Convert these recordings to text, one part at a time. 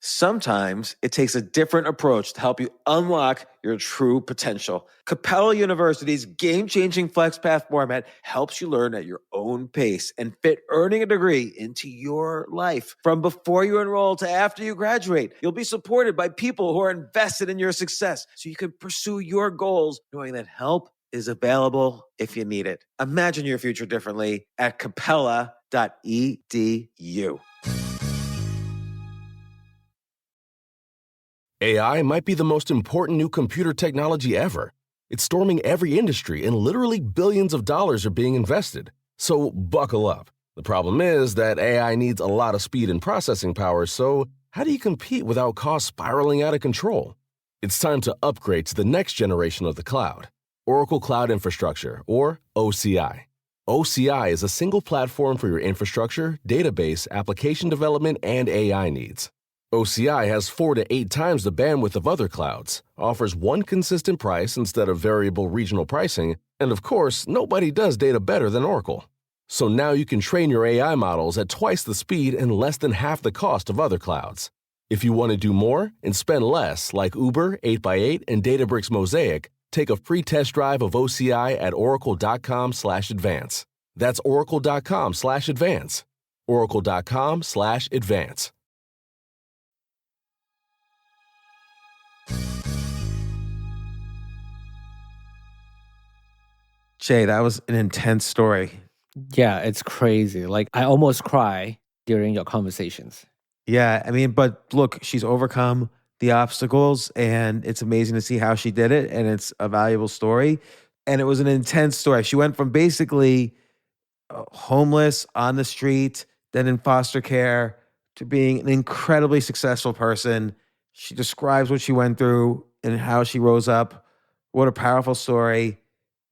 Sometimes it takes a different approach to help you unlock your true potential. Capella University's game-changing FlexPath format helps you learn at your own pace and fit earning a degree into your life. From before you enroll to after you graduate, you'll be supported by people who are invested in your success so you can pursue your goals knowing that help is available if you need it. Imagine your future differently at capella.edu. AI might be the most important new computer technology ever. It's storming every industry and literally billions of dollars are being invested. So buckle up. The problem is that AI needs a lot of speed and processing power, so how do you compete without costs spiraling out of control? It's time to upgrade to the next generation of the cloud, Oracle Cloud Infrastructure, or OCI. OCI is a single platform for your infrastructure, database, application development, and AI needs. OCI has 4 to 8 times the bandwidth of other clouds, offers one consistent price instead of variable regional pricing, and of course, nobody does data better than Oracle. So now you can train your AI models at twice the speed and less than half the cost of other clouds. If you want to do more and spend less, like Uber, 8x8, and Databricks Mosaic, take a free test drive of OCI at oracle.com/advance. That's oracle.com/advance. oracle.com/advance. Jay, that was an intense story. Yeah, it's crazy. Like, I almost cry during your conversations. Yeah, I mean, but look, she's overcome the obstacles and it's amazing to see how she did it. And it's a valuable story. And it was an intense story. She went from basically homeless on the street, then in foster care, to being an incredibly successful person. She describes what she went through and how she rose up. What a powerful story.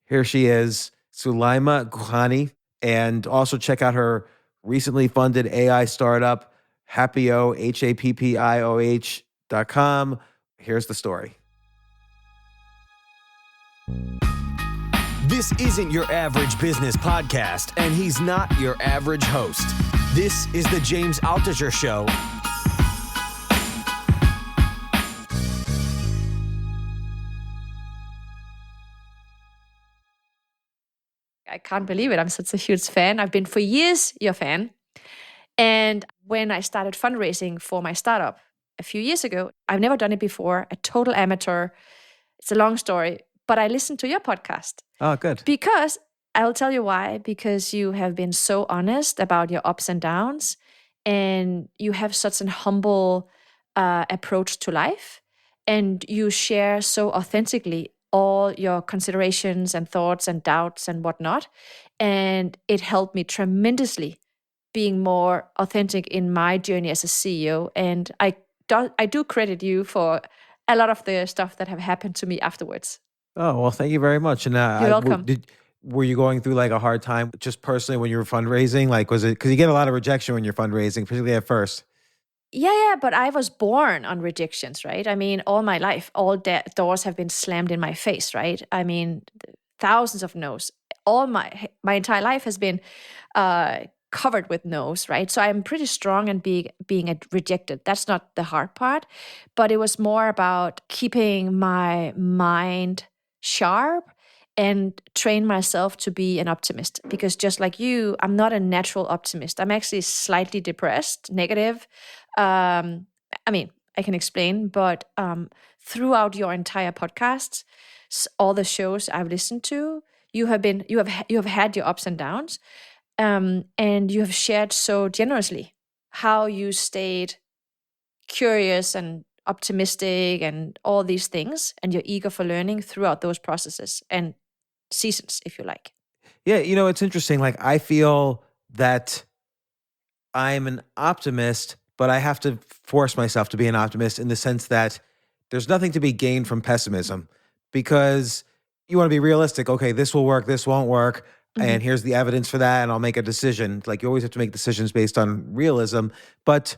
Here she is, Soulaima Gourani. And also check out her recently funded AI startup, Happio, HAPPIOH.com. Here's the story. This isn't your average business podcast, and he's not your average host. This is the James Altucher Show. I can't believe it. I'm such a huge fan. I've been for years your fan. And when I started fundraising for my startup a few years ago, I've never done it before, a total amateur. It's a long story, but I listened to your podcast. Oh, good. Because I'll tell you why. Because you have been so honest about your ups and downs, and you have such an humble approach to life, and you share so authentically all your considerations and thoughts and doubts and whatnot. And it helped me tremendously being more authentic in my journey as a CEO. And I do credit you for a lot of the stuff that have happened to me afterwards. Oh, well, thank you very much. And You're welcome. Were you going through like a hard time just personally when you were fundraising? Like, was it, because you get a lot of rejection when you're fundraising, particularly at first? Yeah, but I was born on rejections, right? I mean, all my life, all doors have been slammed in my face, right? I mean, thousands of no's. All my entire life has been covered with no's, right? So I'm pretty strong in being rejected. That's not the hard part, but it was more about keeping my mind sharp and train myself to be an optimist. Because just like you, I'm not a natural optimist. I'm actually slightly depressed, negative. I mean, I can explain, but throughout your entire podcast, all the shows I've listened to, you have had your ups and downs, and you have shared so generously how you stayed curious and optimistic and all these things, and you're eager for learning throughout those processes and seasons, if you like. Yeah, it's interesting. Like, I feel that I'm an optimist, but I have to force myself to be an optimist in the sense that there's nothing to be gained from pessimism, because you want to be realistic. Okay, this will work, this won't work, and here's the evidence for that, and I'll make a decision. Like, you always have to make decisions based on realism, but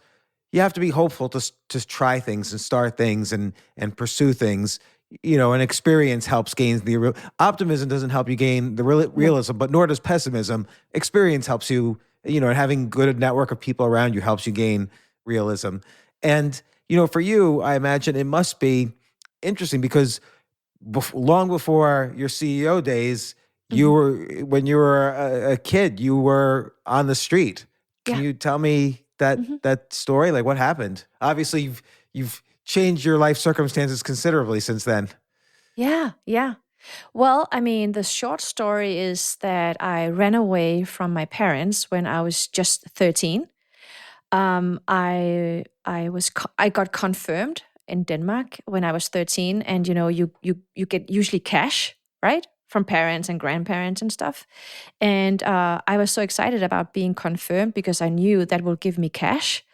you have to be hopeful to try things and start things and pursue things. And experience helps gain the optimism doesn't help you gain the realism, but nor does pessimism. Experience helps you, and having good network of people around you helps you gain realism. And for you, I imagine it must be interesting because long before your CEO days, when you were a kid, you were on the street. Can Yeah. you tell me that story? Like what happened? Obviously, you've changed your life circumstances considerably since then. Yeah, yeah. Well, I mean, the short story is that I ran away from my parents when I was just 13. I got confirmed in Denmark when I was 13, and you get usually cash, right, from parents and grandparents and stuff. And I was so excited about being confirmed because I knew that will give me cash.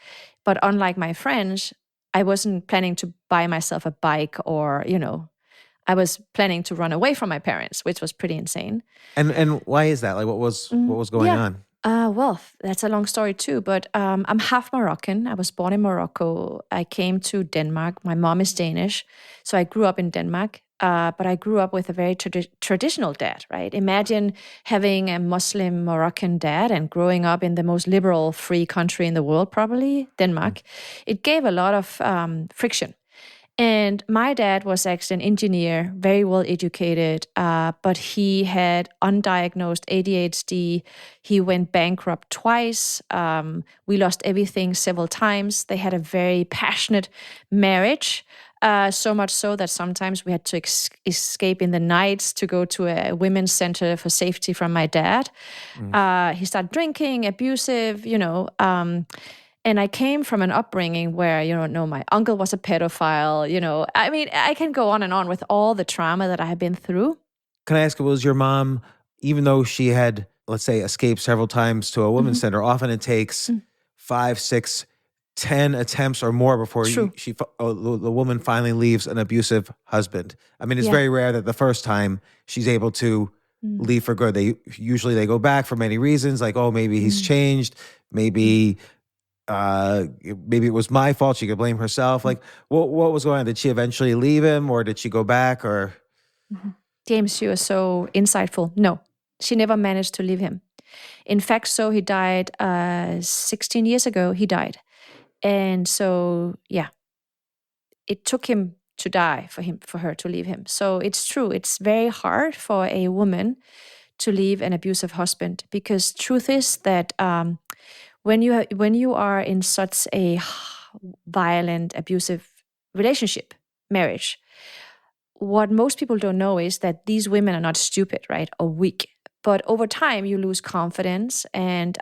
But unlike my friends, I wasn't planning to buy myself a bike or I was planning to run away from my parents, which was pretty insane. And why is that? Like what was going Yeah. on? Well, that's a long story too, but I'm half Moroccan. I was born in Morocco. I came to Denmark. My mom is Danish, so I grew up in Denmark. But I grew up with a very traditional dad, right? Imagine having a Muslim Moroccan dad and growing up in the most liberal, free country in the world, probably Denmark. It gave a lot of friction. And my dad was actually an engineer, very well educated, but he had undiagnosed ADHD. He went bankrupt twice. We lost everything several times. They had a very passionate marriage, so much so that sometimes we had to escape in the nights to go to a women's center for safety from my dad. He started drinking, abusive, and I came from an upbringing where, my uncle was a pedophile, I mean, I can go on and on with all the trauma that I have been through. Can I ask, was your mom, even though she had, let's say, escaped several times to a women's center, often it takes 5, 6, 10 attempts or more before the woman finally leaves an abusive husband. I mean, it's very rare that the first time she's able to leave for good. They usually go back for many reasons, like, oh, maybe he's changed, maybe it was my fault. She could blame herself. Like, what was going on? Did she eventually leave him, or did she go back? Or James, you are so insightful. No, she never managed to leave him. In fact, so he died 16 years ago. He died, and so it took him to die for her to leave him. So it's true. It's very hard for a woman to leave an abusive husband because truth is that. When you are in such a violent, abusive relationship, marriage, what most people don't know is that these women are not stupid, right, or weak. But over time, you lose confidence and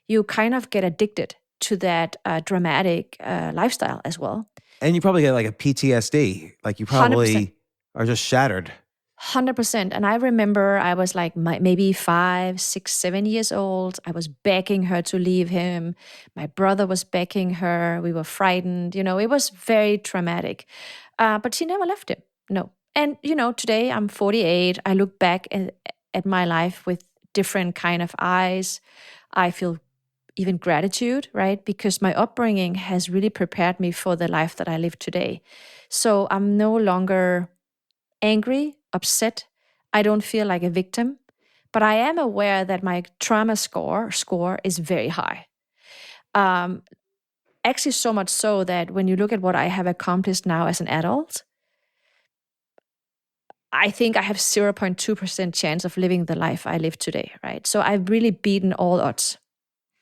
you kind of get addicted to that dramatic lifestyle as well. And you probably get like a PTSD. Like you probably 100%. are just shattered. 100%. And I remember I was like maybe 5, 6, 7 years old. I was begging her to leave him. My brother was begging her. We were frightened. It was very traumatic. But she never left him. No. And, today I'm 48. I look back at my life with different kind of eyes. I feel even gratitude, right? Because my upbringing has really prepared me for the life that I live today. So I'm no longer angry, upset. I don't feel like a victim, but I am aware that my trauma score is very high. Actually, so much so that when you look at what I have accomplished now as an adult, I think I have 0.2% chance of living the life I live today, right? So I've really beaten all odds.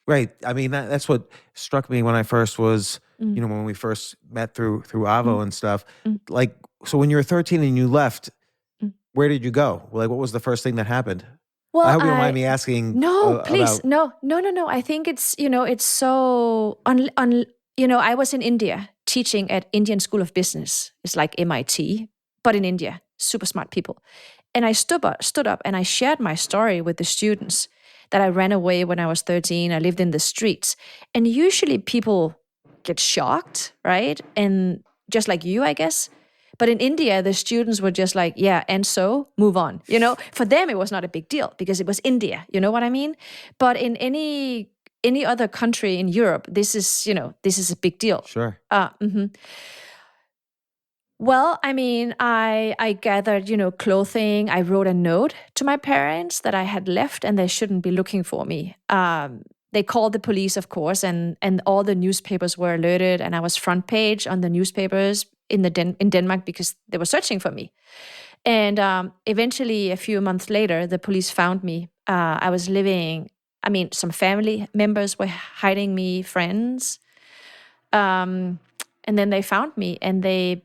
Right. I mean, that's what struck me when I first was, when we first met through Avo and stuff. Like, so when you were 13 and you left, where did you go? Like, what was the first thing that happened? Well, I hope you don't mind me asking. No, please. No. I think it's, it's so, I was in India teaching at Indian School of Business. It's like MIT, but in India, super smart people. And I stood up and I shared my story with the students that I ran away when I was 13. I lived in the streets. And usually people get shocked, right? And just like you, I guess. But in India, the students were just like, yeah, and so move on. For them, it was not a big deal because it was India. You know what I mean? But in any other country in Europe, this is a big deal. Sure. Well, I mean, I gathered, clothing. I wrote a note to my parents that I had left and they shouldn't be looking for me. they called the police, of course, and all the newspapers were alerted, and I was front page on the newspapers in Denmark because they were searching for me. And eventually, a few months later, the police found me. I was living. I mean, some family members were hiding me, friends, and then they found me, and they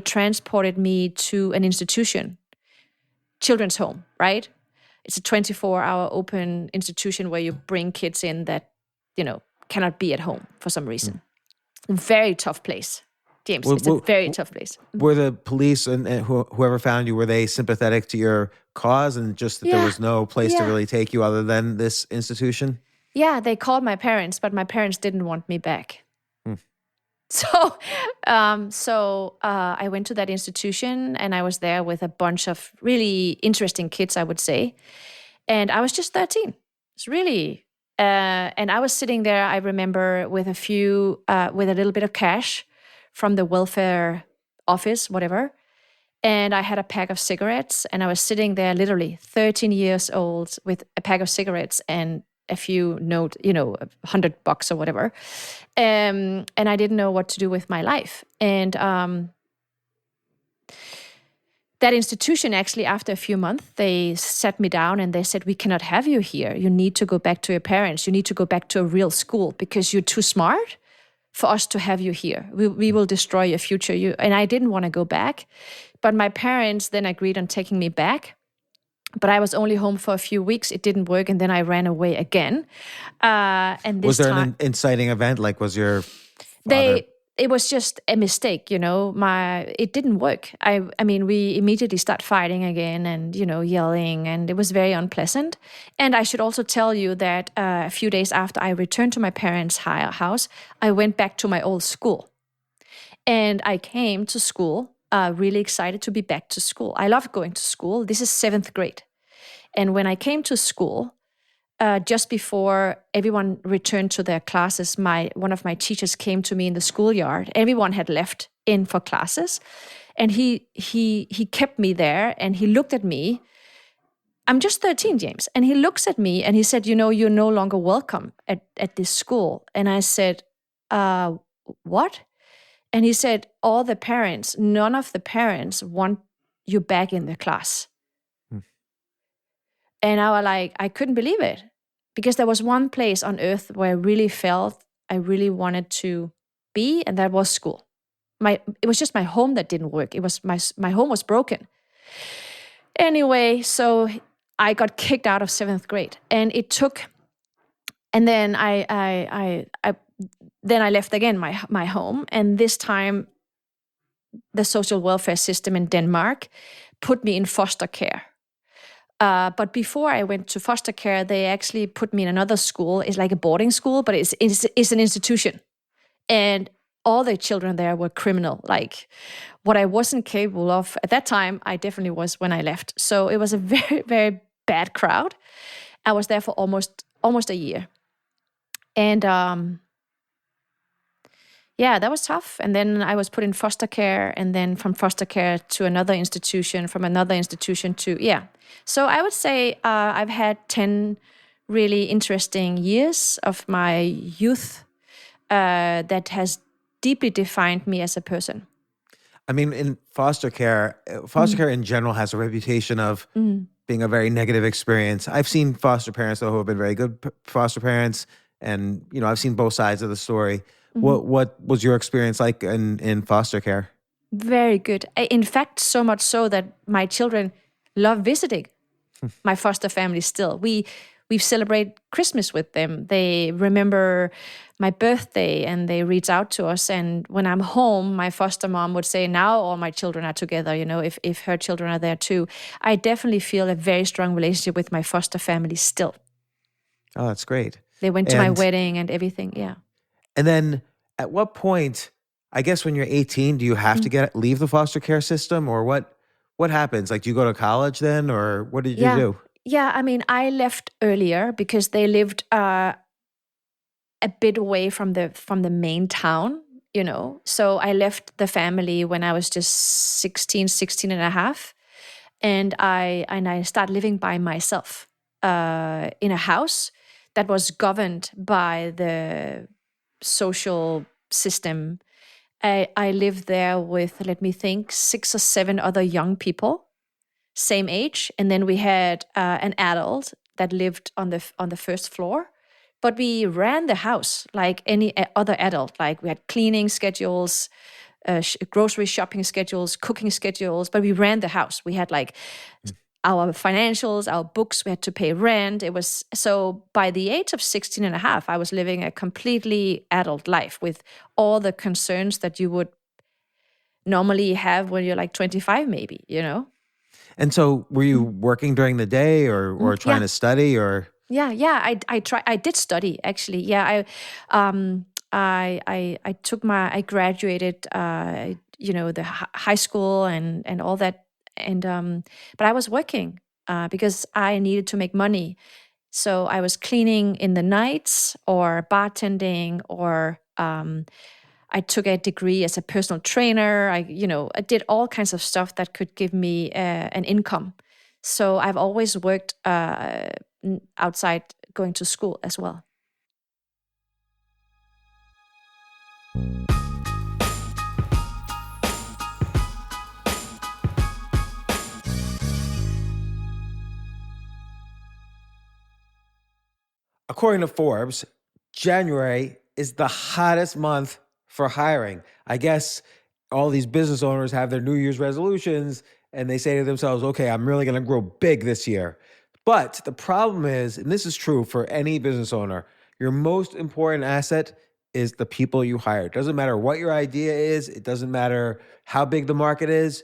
transported me to an institution, children's home, right? It's a 24-hour open institution where you bring kids in that, cannot be at home for some reason. Very tough place, James. It's a very tough place. Were the police and whoever found you, were they sympathetic to your cause and just that there was no place to really take you other than this institution? Yeah, they called my parents, but my parents didn't want me back. So I went to that institution, and I was there with a bunch of really interesting kids, I would say. And I was just 13. It's really, and I was sitting there, I remember, with with a little bit of cash from the welfare office, whatever. And I had a pack of cigarettes, and I was sitting there literally 13 years old with a pack of cigarettes and a few note, $100 or whatever. And I didn't know what to do with my life. And that institution, actually, after a few months, they sat me down and they said, we cannot have you here. You need to go back to your parents. You need to go back to a real school because you're too smart for us to have you here. We will destroy your future. And I didn't want to go back. But my parents then agreed on taking me back. But I was only home for a few weeks. It didn't work, and then I ran away again. And this was there time, an inciting event? Like, was your father... It was just a mistake, it didn't work. I mean, we immediately start fighting again and, yelling, and it was very unpleasant. And I should also tell you that a few days after I returned to my parents' house, I went back to my old school. And I came to school really excited to be back to school. I loved going to school. This is 7th grade. And when I came to school, just before everyone returned to their classes, one of my teachers came to me in the schoolyard. Everyone had left in for classes. And he kept me there, and he looked at me. I'm just 13, James. And he looks at me and he said, you're no longer welcome at this school. And I said, what? And he said, none of the parents want you back in the class. And I couldn't believe it, because there was one place on earth where I really felt I really wanted to be, and that was school. It was just my home that didn't work. It was my home was broken. Anyway, so I got kicked out of 7th grade, and then I left again my home, and this time the social welfare system in Denmark put me in foster care. But before I went to foster care, they actually put me in another school. It's like a boarding school, but it's an institution. And all the children there were criminal. Like, what I wasn't capable of at that time, I definitely was when I left. So it was a very, very bad crowd. I was there for almost a year. And that was tough. And then I was put in foster care, and then from foster care to another institution, from another institution to, So I would say I've had 10 really interesting years of my youth that has deeply defined me as a person. I mean, in foster care in general has a reputation of being a very negative experience. I've seen foster parents, though, who have been very good foster parents. And, I've seen both sides of the story. What was your experience like in foster care? Very good. In fact, so much so that my children love visiting my foster family still. We celebrate Christmas with them. They remember my birthday, and they reach out to us. And when I'm home, my foster mom would say, now all my children are together, if her children are there too. I definitely feel a very strong relationship with my foster family still. Oh, that's great. They went to my wedding and everything, yeah. And then at what point, I guess when you're 18, do you have to leave the foster care system, or what happens? Like, do you go to college then, or what did you do? Yeah, I mean, I left earlier because they lived a bit away from the main town, So I left the family when I was just 16 and a half. And I started living by myself in a house that was governed by the social system. I lived there with, let me think, 6 or 7 other young people, same age, and then we had an adult that lived on the first floor. But we ran the house like any other adult. Like we had cleaning schedules, grocery shopping schedules, cooking schedules, but we ran the house. We had like our financials, our books, we had to pay rent. It was so by the age of 16 and a half, I was living a completely adult life with all the concerns that you would normally have when you're like 25, maybe, you know? And so were you working during the day or trying to study or? Yeah. I did study actually. Yeah. I graduated, the high school and all that. And, but I was working, because I needed to make money. So I was cleaning in the nights or bartending or, I took a degree as a personal trainer. I did all kinds of stuff that could give me an income. So I've always worked outside going to school as well. According to Forbes, January is the hottest month for hiring. I guess all these business owners have their New Year's resolutions and they say to themselves, okay, I'm really going to grow big this year. But the problem is, and this is true for any business owner, your most important asset is the people you hire. It doesn't matter what your idea is. It doesn't matter how big the market is.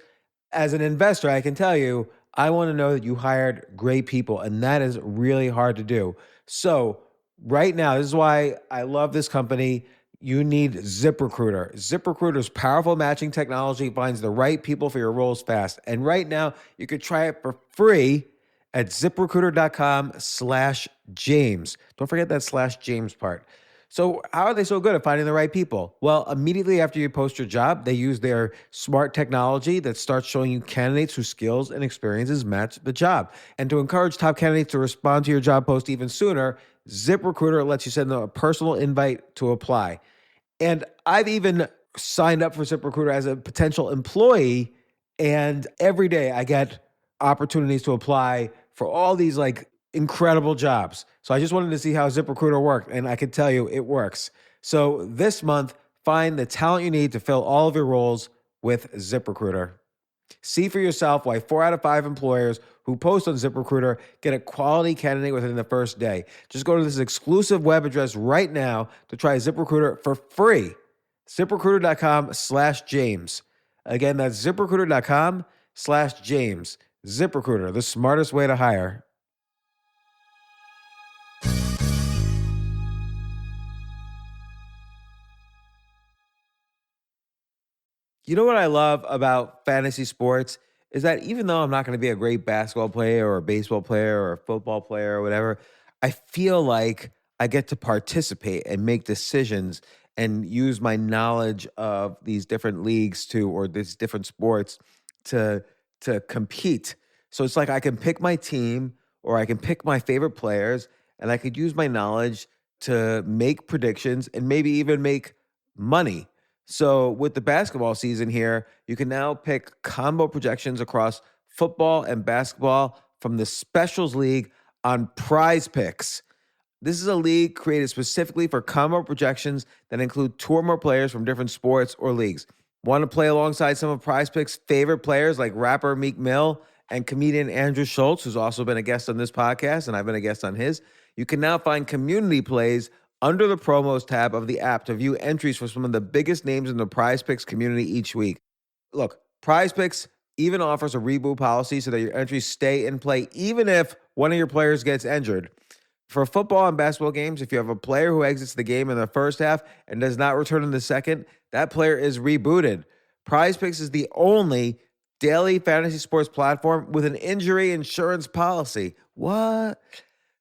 As an investor, I can tell you, I want to know that you hired great people, and that is really hard to do. So right now, this is why I love this company. You need ZipRecruiter. ZipRecruiter's powerful matching technology finds the right people for your roles fast. And right now, you could try it for free at ZipRecruiter.com/James. Don't forget that /James part. So how are they so good at finding the right people? Well, immediately after you post your job, they use their smart technology that starts showing you candidates whose skills and experiences match the job. And to encourage top candidates to respond to your job post even sooner, ZipRecruiter lets you send them a personal invite to apply. And I've even signed up for ZipRecruiter as a potential employee, and every day I get opportunities to apply for all these like incredible jobs. So I just wanted to see how ZipRecruiter worked, and I can tell you it works. So this month, find the talent you need to fill all of your roles with ZipRecruiter. See for yourself why 4 out of 5 employers who post on ZipRecruiter get a quality candidate within the first day. Just go to this exclusive web address right now to try ZipRecruiter for free. ZipRecruiter.com/James. Again, that's ZipRecruiter.com/James. ZipRecruiter, the smartest way to hire. You know what I love about fantasy sports is that even though I'm not going to be a great basketball player or a baseball player or a football player or whatever, I feel like I get to participate and make decisions and use my knowledge of these different leagues or these different sports to compete. So it's like I can pick my team or I can pick my favorite players and I could use my knowledge to make predictions and maybe even make money. So with the basketball season here, you can now pick combo projections across football and basketball from the Specials League on Prize Picks. This is a league created specifically for combo projections that include 2 or more players from different sports or leagues. Want to play alongside some of Prize Picks' favorite players like rapper Meek Mill and comedian Andrew Schultz, who's also been a guest on this podcast, and I've been a guest on his? You can now find community plays under the promos tab of the app to view entries for some of the biggest names in the Prize Picks community each week. Look, Prize Picks even offers a reboot policy so that your entries stay in play even if one of your players gets injured. For football and basketball games, if you have a player who exits the game in the first half and does not return in the second, that player is rebooted. Prize Picks is the only daily fantasy sports platform with an injury insurance policy. What?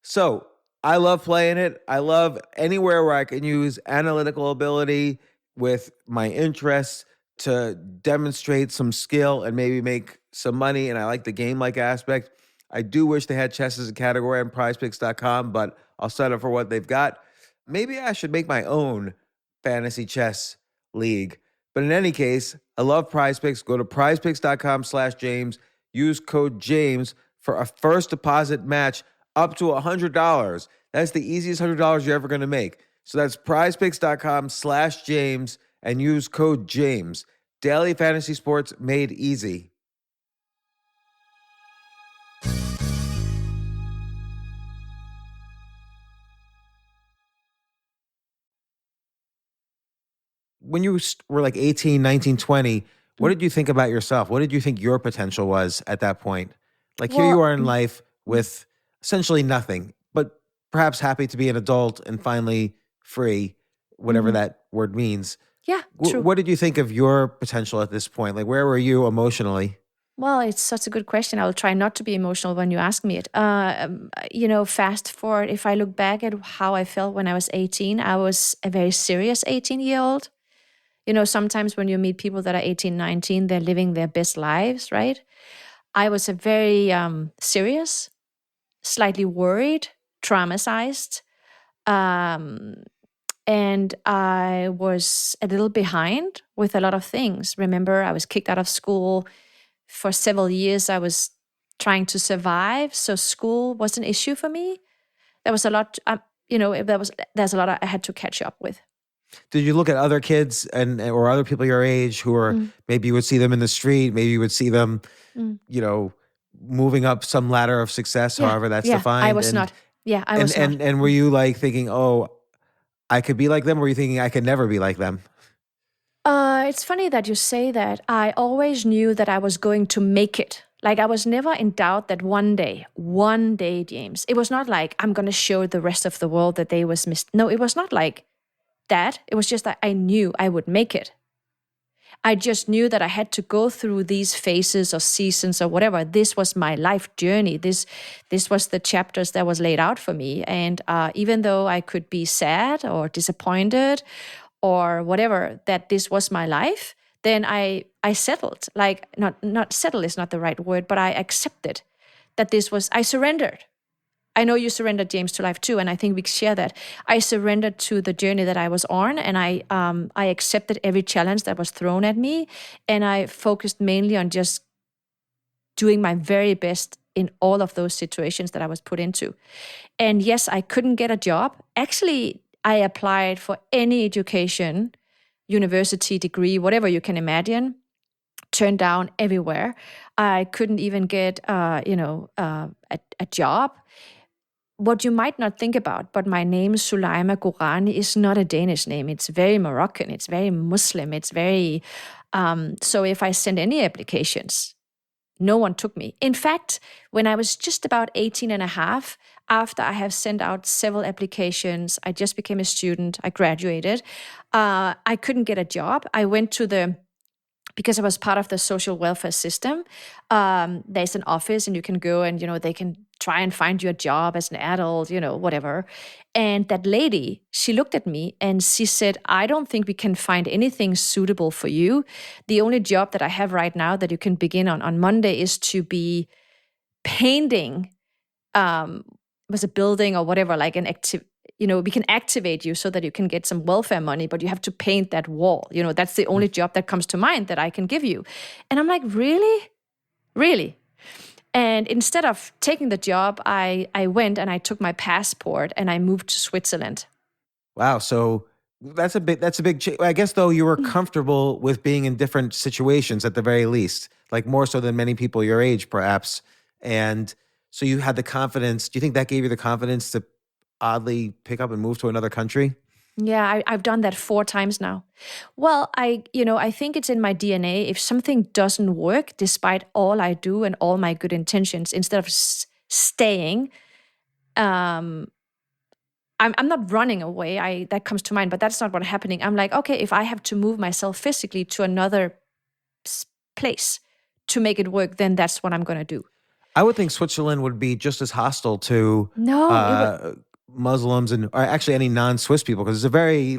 So, I love playing it. I love anywhere where I can use analytical ability with my interests to demonstrate some skill and maybe make some money. And I like the game-like aspect. I do wish they had chess as a category on prizepicks.com, but I'll sign up for what they've got. Maybe I should make my own fantasy chess league. But in any case, I love PrizePicks. Go to prizepicks.com/James. Use code James for a first deposit match up to $100. That's the easiest $100 you're ever going to make. So that's prizepicks.com/James and use code James. Daily fantasy sports made easy. When you were like 18, 19, 20, what did you think about yourself? What did you think your potential was at that point? Like here you are in life with essentially nothing, but perhaps happy to be an adult and finally free, whatever that word means. Yeah, true. What did you think of your potential at this point? Like where were you emotionally? Well, it's such a good question. I'll try not to be emotional when you ask me it. Fast forward, if I look back at how I felt when I was 18, I was a very serious 18-year-old. Sometimes when you meet people that are 18, 19, they're living their best lives, right? I was a very serious, slightly worried, traumatized, and I was a little behind with a lot of things. Remember, I was kicked out of school. For several years, I was trying to survive, so school was an issue for me. There was a lot, there's a lot I had to catch up with. Did you look at other kids or other people your age who are maybe you would see them in the street, maybe you would see them, moving up some ladder of success, however that's defined? I was not. Yeah, I was not. And were you like thinking, oh, I could be like them? Or were you thinking I could never be like them? It's funny that you say that. I always knew that I was going to make it. Like I was never in doubt that one day, James, it was not like I'm going to show the rest of the world that they was missed. No, it was not like that. It was just that I knew I would make it. I just knew that I had to go through these phases or seasons or whatever. This was my life journey. This was the chapters that was laid out for me. And even though I could be sad or disappointed or whatever, that this was my life, then I settled. Like, not settle is not the right word, but I accepted that I surrendered. I know you surrendered, James, to life too, and I think we share that. I surrendered to the journey that I was on, and I accepted every challenge that was thrown at me, and I focused mainly on just doing my very best in all of those situations that I was put into. And yes, I couldn't get a job. Actually, I applied for any education, university degree, whatever you can imagine, turned down everywhere. I couldn't even get, a job. What you might not think about, but my name, Soulaima Gourani, is not a Danish name. It's very Moroccan. It's very Muslim. It's very... so if I send any applications, no one took me. In fact, when I was just about 18 and a half, after I have sent out several applications, I just became a student, I graduated, I couldn't get a job. I went to because I was part of the social welfare system, there's an office and you can go and, they can try and find you a job as an adult, whatever. And that lady, she looked at me and she said, I don't think we can find anything suitable for you. The only job that I have right now that you can begin on Monday is to be painting, was a building or whatever, like an we can activate you so that you can get some welfare money, but you have to paint that wall. That's the only job that comes to mind that I can give you. And I'm like, really? Really? And instead of taking the job, I went and I took my passport and I moved to Switzerland. Wow. So that's a big change. I guess though you were comfortable with being in different situations at the very least, like more so than many people your age, perhaps. And so you had the confidence. Do you think that gave you the confidence to oddly pick up and move to another country? Yeah, I've done that 4 times now. Well, I think it's in my DNA. If something doesn't work, despite all I do and all my good intentions, instead of staying, I'm not running away. That comes to mind, but that's not what's happening. I'm like, okay, if I have to move myself physically to another place to make it work, then that's what I'm going to do. I would think Switzerland would be just as hostile to Muslims or actually any non-Swiss people, because it's a very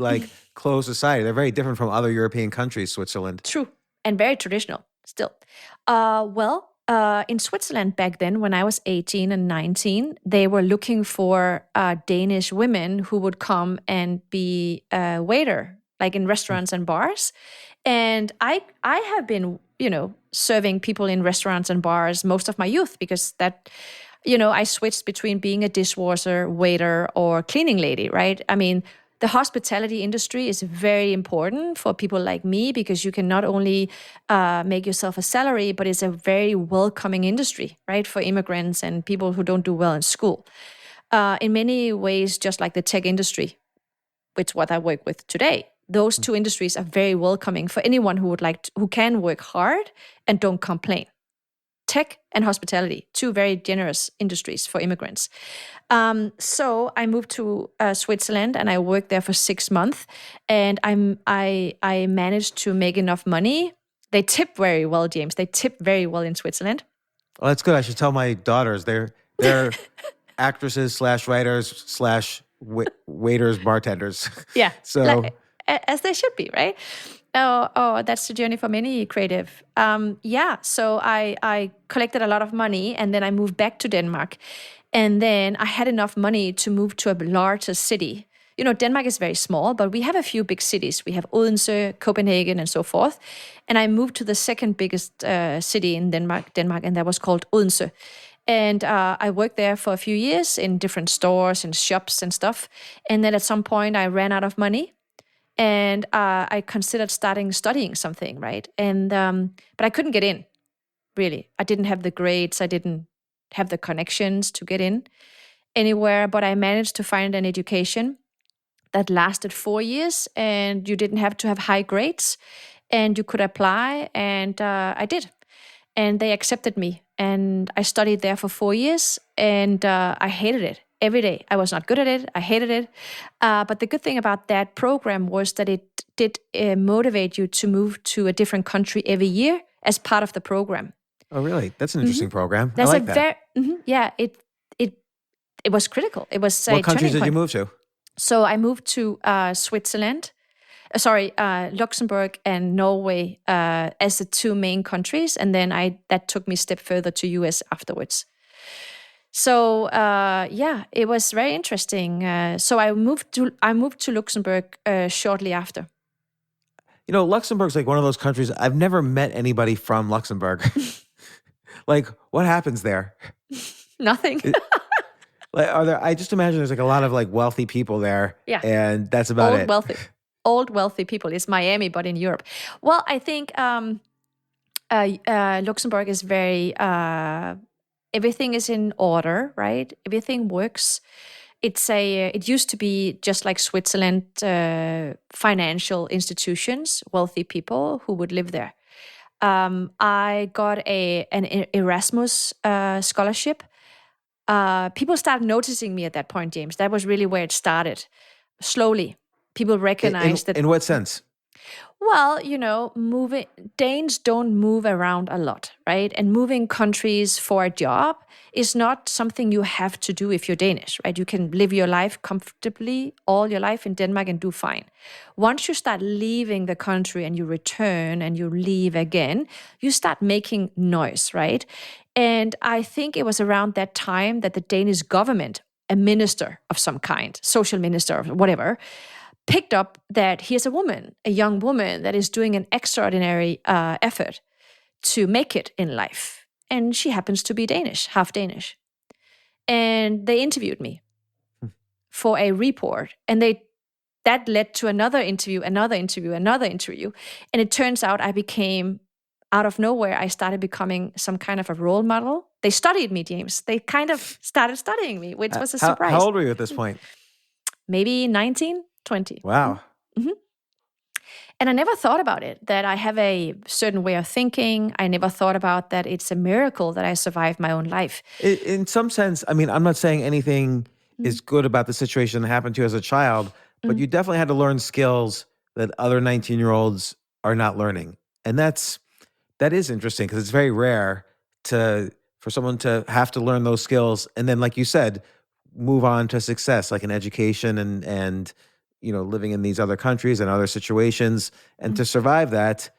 closed society. They're very different from other European countries, Switzerland. True. And very traditional still. in Switzerland back then, when I was 18 and 19, they were looking for Danish women who would come and be a waiter, like in restaurants and bars. And I have been, serving people in restaurants and bars most of my youth, because that, I switched between being a dishwasher, waiter, or cleaning lady, right? I mean, the hospitality industry is very important for people like me, because you can not only make yourself a salary, but it's a very welcoming industry, right? For immigrants and people who don't do well in school. In many ways, just like the tech industry, which what I work with today. Those two industries are very welcoming for anyone who who can work hard and don't complain. Tech and hospitality, two very generous industries for immigrants. So I moved to Switzerland, and I worked there for 6 months, and I managed to make enough money. They tip very well, James. They tip very well in Switzerland. Well, that's good. I should tell my daughters they're actresses / writers / waiters, bartenders. Yeah. So As they should be, right? That's the journey for many creative. So I collected a lot of money, and then I moved back to Denmark. And then I had enough money to move to a larger city. Denmark is very small, but we have a few big cities. We have Odense, Copenhagen, and so forth. And I moved to the second biggest city in Denmark, and that was called Odense. And I worked there for a few years in different stores and shops and stuff. And then at some point, I ran out of money. And I considered studying something, right? And but I couldn't get in, really. I didn't have the grades. I didn't have the connections to get in anywhere. But I managed to find an education that lasted 4 years, and you didn't have to have high grades, and you could apply, and I did. And they accepted me, and I studied there for 4 years, and I hated it. Every day. I was not good at it. I hated it. But the good thing about that program was that it did motivate you to move to a different country every year as part of the program. Oh, really? That's an interesting program. That's I like that. Yeah, it was critical. It was What countries did you move to? So I moved to Switzerland, Luxembourg and Norway as the two main countries, and then that took me a step further to US afterwards. So it was very interesting. So I moved to Luxembourg shortly after. Luxembourg's like one of those countries. I've never met anybody from Luxembourg. Like, what happens there? Nothing. I just imagine there's like a lot of like wealthy people there. Yeah. And that's about it. Old wealthy people. It's Miami, but in Europe. Well, I think Luxembourg is very. Everything is in order, right? Everything works. It used to be just like Switzerland, financial institutions, wealthy people who would live there. I got an Erasmus scholarship. People started noticing me at that point, James. That was really where it started. Slowly, people recognized that. In what sense? Well, Danes don't move around a lot, right? And moving countries for a job is not something you have to do if you're Danish, right? You can live your life comfortably all your life in Denmark and do fine. Once you start leaving the country and you return and you leave again, you start making noise, right? And I think it was around that time that the Danish government, a minister of some kind, social minister or whatever, picked up that here's a young woman that is doing an extraordinary effort to make it in life. And she happens to be Danish, half Danish. And they interviewed me for a report. And that led to another interview. And it turns out I became, out of nowhere, I started becoming some kind of a role model. They studied me, James. They kind of started studying me, which was a surprise. How old were you at this point? Maybe 19. 20. Wow. Mm-hmm. And I never thought about it, that I have a certain way of thinking. I never thought about that it's a miracle that I survived my own life. In some sense, I mean, I'm not saying anything is good about the situation that happened to you as a child, but you definitely had to learn skills that other 19-year-olds are not learning. And that is interesting, because it's very rare for someone to have to learn those skills and then, like you said, move on to success, like an education and living in these other countries and other situations. And to survive that,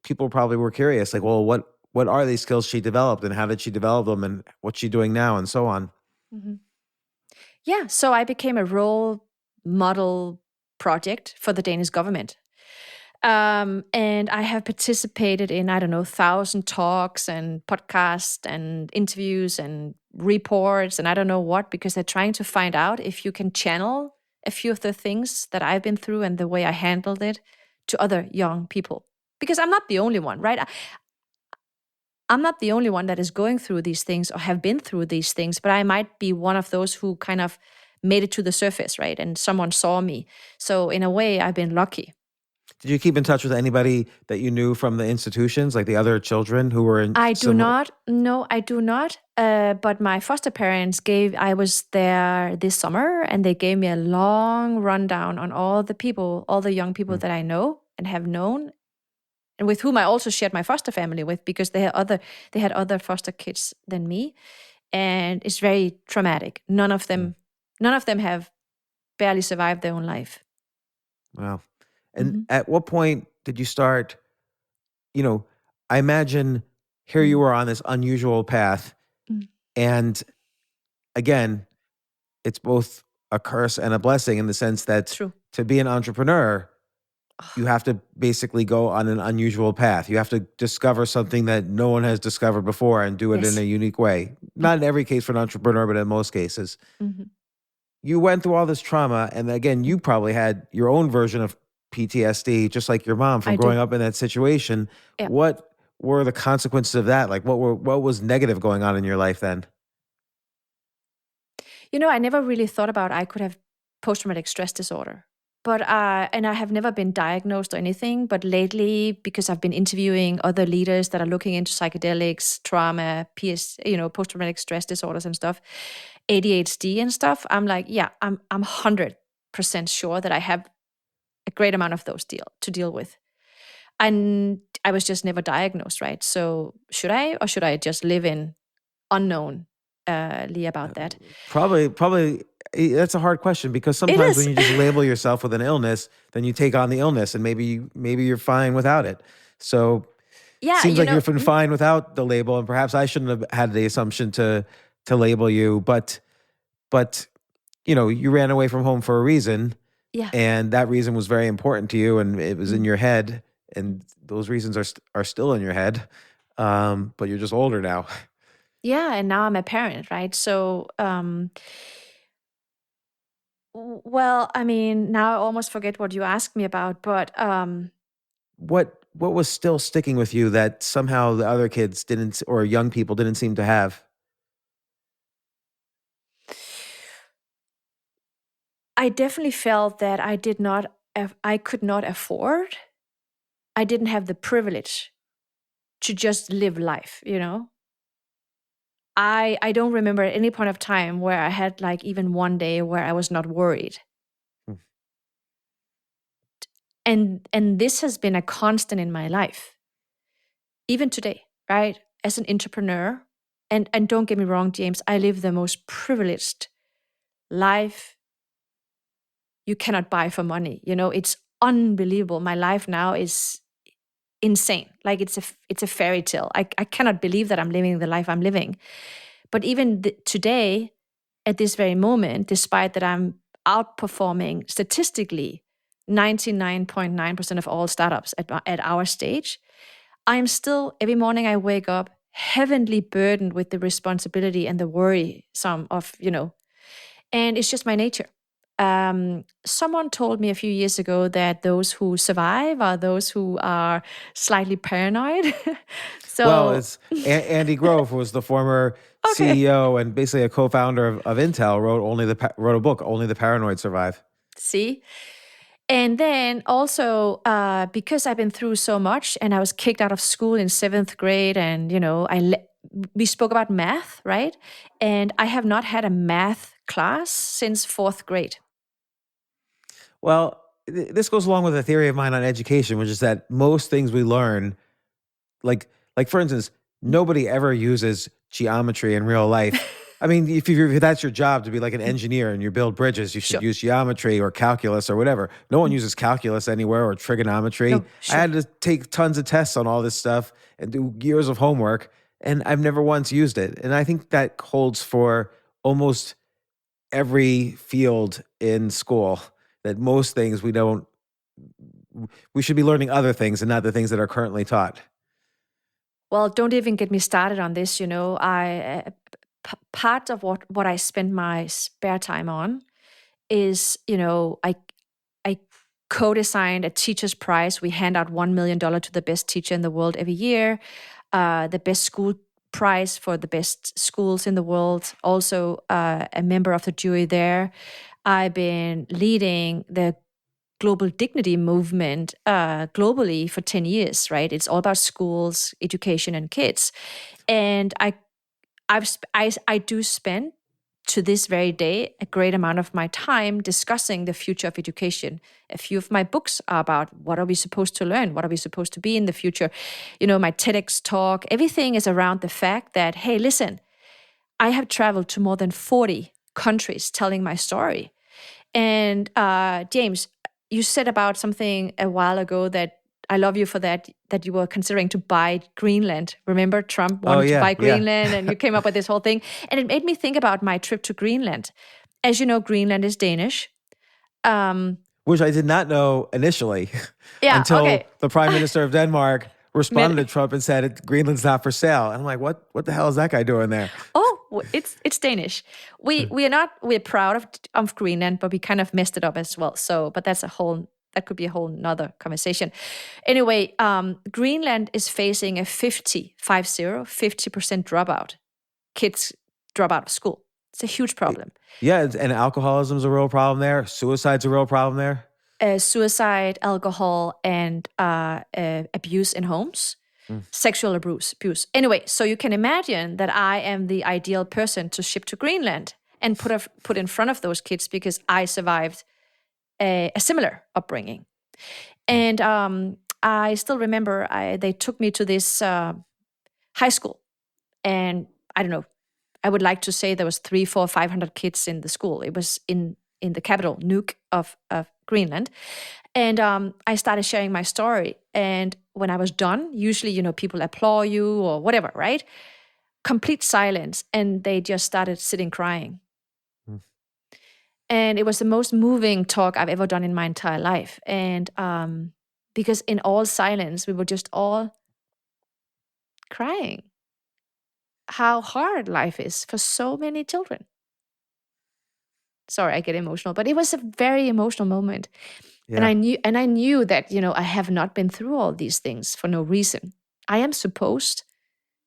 people probably were curious, like, well, what are these skills she developed and how did she develop them and what's she doing now and so on. Mhm. Yeah, so I became a role model project for the Danish government. And I have participated in, I don't know, 1,000 talks and podcasts and interviews and reports and I don't know what, because they're trying to find out if you can channel a few of the things that I've been through and the way I handled it to other young people. Because I'm not the only one, right? I'm not the only one that is going through these things or have been through these things, but I might be one of those who kind of made it to the surface, right? And someone saw me. So in a way, I've been lucky. Did you keep in touch with anybody that you knew from the institutions, like the other children who were in I do similar? not. No, I do not. But my foster parents I was there this summer and they gave me a long rundown on all the young people that I know and have known and with whom I also shared my foster family with because they had other foster kids than me. And it's very traumatic. None of them have barely survived their own life. Wow. And at what point did you start, I imagine here you were on this unusual path. And again, it's both a curse and a blessing in the sense that True. to be an entrepreneur, you have to basically go on an unusual path. You have to discover something that no one has discovered before and do it in a unique way. Not in every case for an entrepreneur, but in most cases. You went through all this trauma. And again, you probably had your own version of PTSD, just like your mom from growing up in that situation. Yeah. What were the consequences of that? Like what was negative going on in your life then? I never really thought about I could have post-traumatic stress disorder. But and I have never been diagnosed or anything, but lately, because I've been interviewing other leaders that are looking into psychedelics, trauma, post-traumatic stress disorders and stuff, ADHD and stuff, I'm like, yeah, I'm 100% sure that I have a great amount of those to deal with. And I was just never diagnosed, right? So should I, or should I just live in unknown about that? Probably that's a hard question because sometimes when you just label yourself with an illness, then you take on the illness and maybe you're fine without it. So yeah, seems like you've been fine without the label, and perhaps I shouldn't have had the assumption to label you, but you ran away from home for a reason. Yeah. And that reason was very important to you and it was in your head, and those reasons are still in your head. But you're just older now. Yeah, and now I'm a parent, right? So well, I mean, now I almost forget what you asked me about, but what was still sticking with you that somehow the other kids didn't, or young people didn't seem to have? I definitely felt that I could not afford. I didn't have the privilege to just live life, I don't remember at any point of time where I had like even one day where I was not worried. And this has been a constant in my life. Even today, right? As an entrepreneur, and don't get me wrong, James, I live the most privileged life you cannot buy for money. It's unbelievable. My life now is insane. Like it's a fairy tale. I cannot believe that I'm living the life I'm living. But even today, at this very moment, despite that I'm outperforming statistically 99.9% of all startups at our stage, I'm still, every morning I wake up heavily burdened with the responsibility and the worry of, and it's just my nature. Someone told me a few years ago that those who survive are those who are slightly paranoid. So, well, it's Andy Grove, who was the former CEO and basically a co-founder of Intel, wrote a book, Only the Paranoid Survive. See? And then also, because I've been through so much and I was kicked out of school in 7th grade and, we spoke about math, right? And I have not had a math class since 4th grade. Well, this goes along with a theory of mine on education, which is that most things we learn, like for instance, nobody ever uses geometry in real life I mean, if that's your job to be like an engineer and you build bridges, you should Sure. use geometry or calculus or whatever. No one uses calculus anywhere or trigonometry. No, I sure. had to take tons of tests on all this stuff and do years of homework, and I've never once used it. And I think that holds for almost every field in school, that most things we should be learning other things and not the things that are currently taught. Well, don't even get me started on this. Part of what I spend my spare time on is, I co-designed a teacher's prize. We hand out $1 million to the best teacher in the world every year. The best school prize for the best schools in the world. Also, a member of the jury there. I've been leading the global dignity movement globally for 10 years, right? It's all about schools, education, and kids. And I do spend, to this very day, a great amount of my time discussing the future of education. A few of my books are about what are we supposed to learn? What are we supposed to be in the future? My TEDx talk, everything is around the fact that, hey, listen, I have traveled to more than 40 countries telling my story. And James, you said about something a while ago that I love you for that you were considering to buy Greenland. Remember, Trump wanted to buy Greenland and you came up with this whole thing. And it made me think about my trip to Greenland. As you know, Greenland is Danish. Which I did not know initially until the Prime Minister of Denmark responded to Trump and said, Greenland's not for sale. And I'm like, what the hell is that guy doing there? Oh, it's Danish. We're proud of Greenland, but we kind of messed it up as well. So, but that could be a whole nother conversation. Anyway, Greenland is facing a 50% dropout. Kids drop out of school. It's a huge problem. Yeah, and alcoholism's a real problem there. Suicide's a real problem there. Suicide, alcohol, and abuse in homes. Sexual abuse. Anyway, so you can imagine that I am the ideal person to ship to Greenland and put in front of those kids because I survived a similar upbringing. And I still remember they took me to this high school. And I don't know, I would like to say there was 300, 400, 500 kids in the school. It was in the capital, Nuuk of Greenland. And I started sharing my story. And when I was done, usually, people applaud you or whatever, right? Complete silence. And they just started sitting crying. And it was the most moving talk I've ever done in my entire life. And because in all silence, we were just all crying. How hard life is for so many children. Sorry, I get emotional, but it was a very emotional moment. Yeah. And I knew that, I have not been through all these things for no reason. I am supposed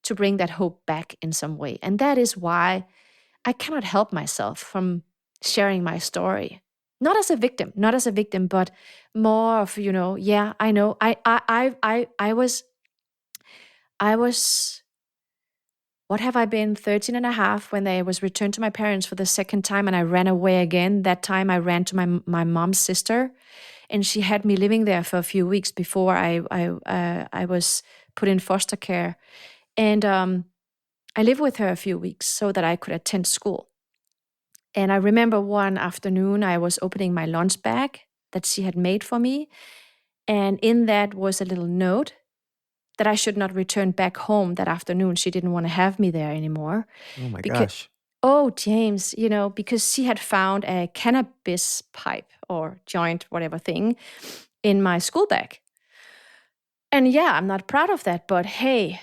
to bring that hope back in some way. And that is why I cannot help myself from sharing my story. Not as a victim, but more of, yeah, I know. I was, what have I been, 13 and a half when I was returned to my parents for the second time and I ran away again. That time I ran to my mom's sister and she had me living there for a few weeks before I was put in foster care. And I lived with her a few weeks so that I could attend school. And I remember one afternoon I was opening my lunch bag that she had made for me. And in that was a little note that I should not return back home that afternoon. She didn't want to have me there anymore. Oh my gosh. Oh, James, because she had found a cannabis pipe or joint, whatever thing, in my school bag. And yeah, I'm not proud of that, but hey,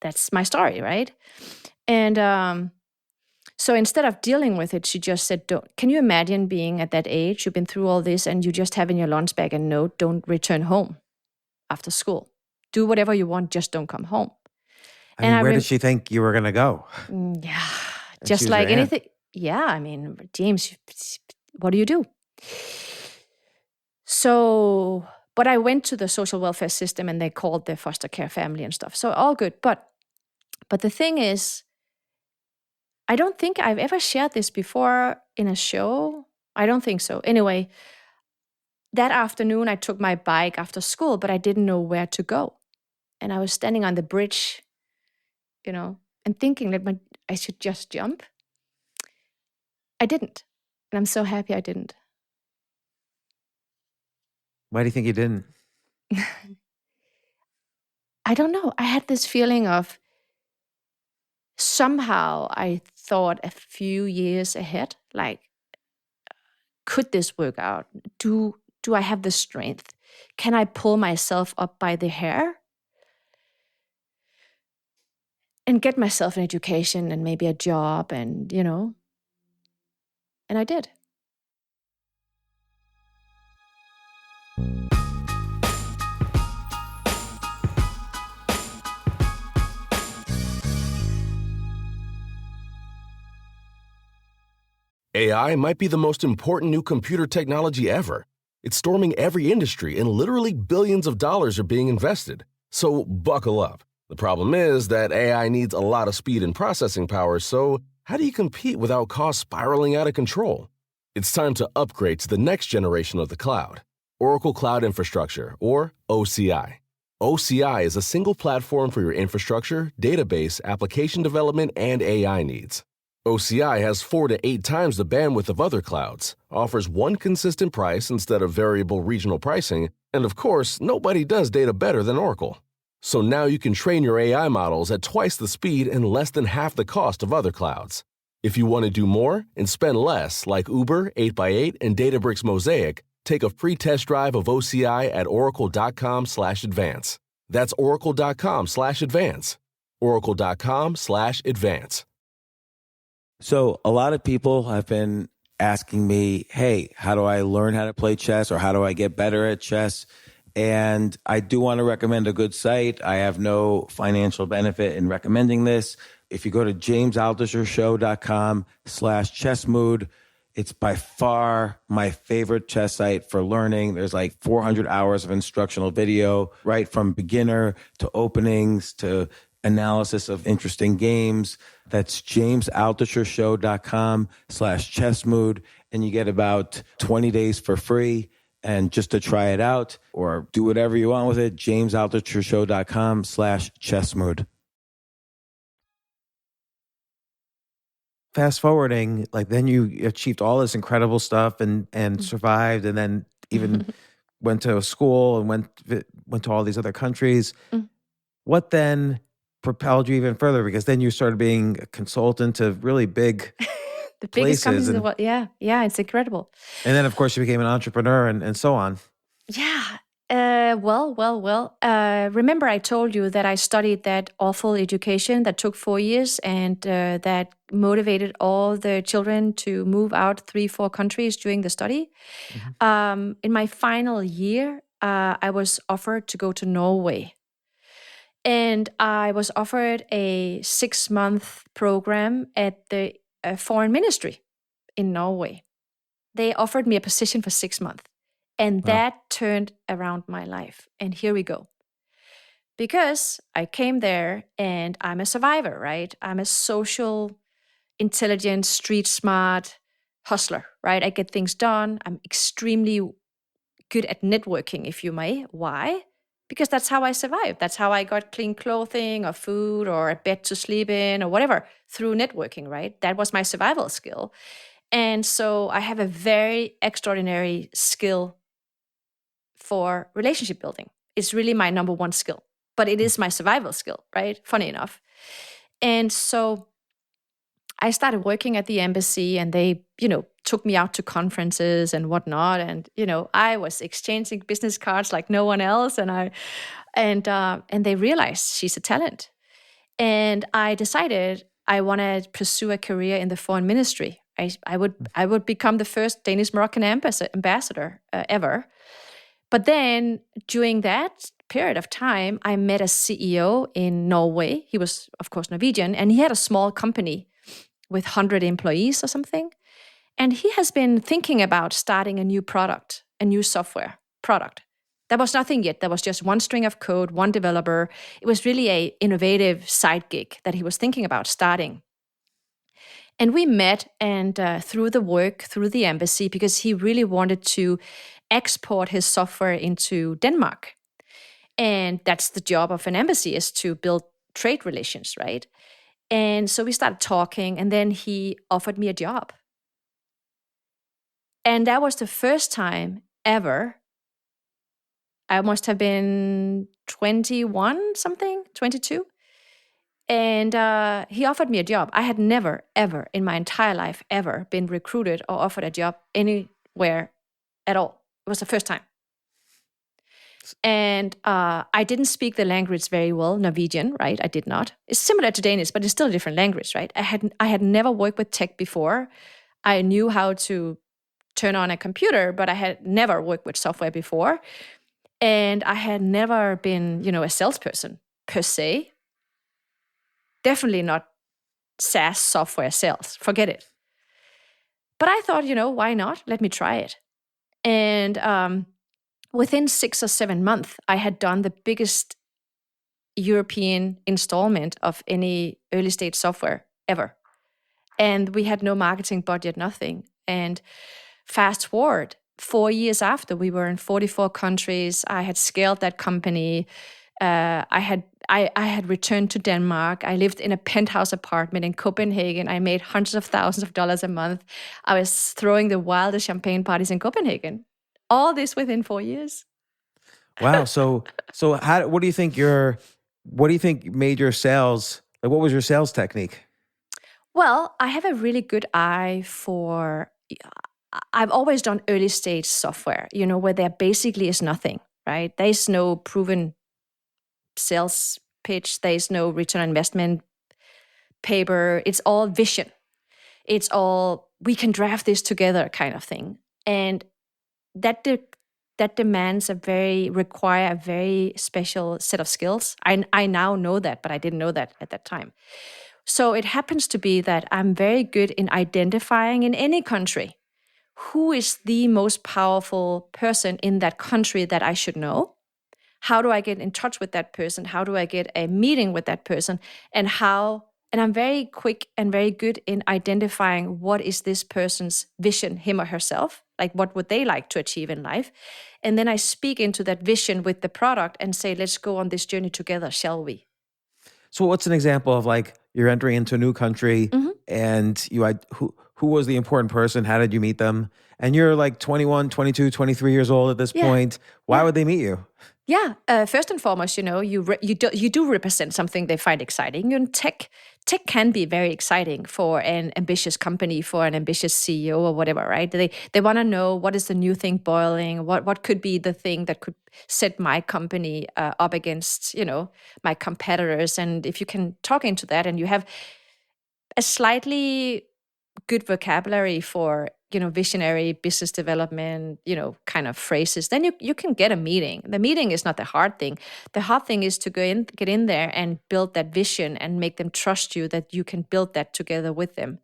that's my story, right? And so instead of dealing with it, she just said, can you imagine being at that age? You've been through all this and you just have in your lunch bag a note, don't return home after school. Do whatever you want, just don't come home. Where did she think you were going to go? Yeah, just like anything. Yeah, James, what do you do? So, but I went to the social welfare system and they called the foster care family and stuff. So all good. But the thing is, I don't think I've ever shared this before in a show. I don't think so. Anyway, that afternoon I took my bike after school, but I didn't know where to go. and I was standing on the bridge, and thinking that I should just jump. I didn't. And I'm so happy I didn't. Why do you think you didn't? I don't know. I had this feeling of somehow I thought a few years ahead, like, could this work out? Do I have the strength? Can I pull myself up by the hair and get myself an education and maybe a job and I did. AI might be the most important new computer technology ever. It's storming every industry, and literally billions of dollars are being invested. So buckle up. The problem is that AI needs a lot of speed and processing power, so how do you compete without costs spiraling out of control? It's time to upgrade to the next generation of the cloud, Oracle Cloud Infrastructure, or OCI. OCI is a single platform for your infrastructure, database, application development, and AI needs. OCI has 4 to 8 times the bandwidth of other clouds, offers one consistent price instead of variable regional pricing, and of course, nobody does data better than Oracle. So now you can train your AI models at twice the speed and less than half the cost of other clouds. If you want to do more and spend less, like Uber, 8x8, and Databricks Mosaic, take a free test drive of OCI at oracle.com/advance. That's oracle.com/advance. oracle.com/advance. So a lot of people have been asking me, hey, how do I learn how to play chess, or how do I get better at chess? And I do want to recommend a good site. I have no financial benefit in recommending this. If you go to jamesaltuchershow.com/chessmood, it's by far my favorite chess site for learning. There's like 400 hours of instructional video, right from beginner to openings to analysis of interesting games. That's jamesaltuchershow.com/chessmood. And you get about 20 days for free. And just to try it out or do whatever you want with it, jamesaltuchershow.com/chessmood. Fast forwarding, like then you achieved all this incredible stuff and survived, and then even went to school and went to all these other countries. What then propelled you even further? Because then you started being a consultant to really big the biggest companies in the and world. Yeah, it's incredible. then of course you became an entrepreneur and so on. Yeah. Well. Remember I told you that I studied that awful education that took 4 years and that motivated all the children to move out 3-4 countries during the study. In my final year, I was offered to go to Norway. And I was offered a 6-month program at the foreign ministry in Norway. They offered me a position for 6 months. And that turned around my life. And here we go. Because I came there and I'm a survivor, right? I'm a social, intelligent, street smart hustler, right? I get things done. I'm extremely good at networking, if you may. Why? Because that's how I survived. That's how I got clean clothing or food or a bed to sleep in or whatever, through networking, right? That was my survival skill. And so I have a very extraordinary skill for relationship building. It's really my number one skill, but it is my survival skill, right? Funny enough. And so I started working at the embassy, and they, took me out to conferences and whatnot. And, I was exchanging business cards like no one else. And they realized she's a talent. And I decided I want to pursue a career in the foreign ministry. I would become the first Danish-Moroccan ambassador ever. But then during that period of time, I met a CEO in Norway. He was, of course, Norwegian, and he had a small company with 100 employees or something. And he has been thinking about starting a new product, a new software product. There was nothing yet. There was just one string of code, one developer. It was really an innovative side gig that he was thinking about starting. And we met, and through the work, through the embassy, because he really wanted to export his software into Denmark. And that's the job of an embassy, is to build trade relations, right? And so we started talking, and then he offered me a job. And that was the first time ever. I must have been 21 something, 22. And he offered me a job. I had never, ever in my entire life, ever been recruited or offered a job anywhere at all. It was the first time. And I didn't speak the language very well, Norwegian, right? I did not. It's similar to Danish, but it's still a different language, right? I had never worked with tech before. I knew how to turn on a computer, but I had never worked with software before. And I had never been, a salesperson per se. Definitely not SaaS software sales. Forget it. But I thought, why not? Let me try it. And within 6 or 7 months, I had done the biggest European installment of any early stage software ever. And we had no marketing budget, nothing. And fast forward, 4 years after, we were in 44 countries. I had scaled that company. I had returned to Denmark. I lived in a penthouse apartment in Copenhagen. I made hundreds of thousands of dollars a month. I was throwing the wildest champagne parties in Copenhagen. All this within 4 years. Wow. So what do you think made your sales, like what was your sales technique? Well, I have a really good eye for, I've always done early stage software, where there basically is nothing, right? There's no proven sales pitch. There's no return on investment paper. It's all vision. It's all, we can draft this together kind of thing. And that demands require a very special set of skills. I now know that, but I didn't know that at that time. So it happens to be that I'm very good in identifying in any country who is the most powerful person in that country that I should know. How do I get in touch with that person? How do I get a meeting with that person? And I'm very quick and very good in identifying what is this person's vision, him or herself, like what would they like to achieve in life? And then I speak into that vision with the product and say, let's go on this journey together, shall we? So what's an example of like you're entering into a new country and who was the important person? How did you meet them? And you're like 21, 22, 23 years old at this point. Why would they meet you? Yeah, first and foremost, you do represent something they find exciting. And tech can be very exciting for an ambitious company, for an ambitious CEO or whatever, right? They want to know what is the new thing boiling, what could be the thing that could set my company up against, my competitors. And if you can talk into that and you have a slightly good vocabulary for visionary business development, kind of phrases, then you can get a meeting. The meeting is not the hard thing. The hard thing is to get in there and build that vision and make them trust you that you can build that together with them.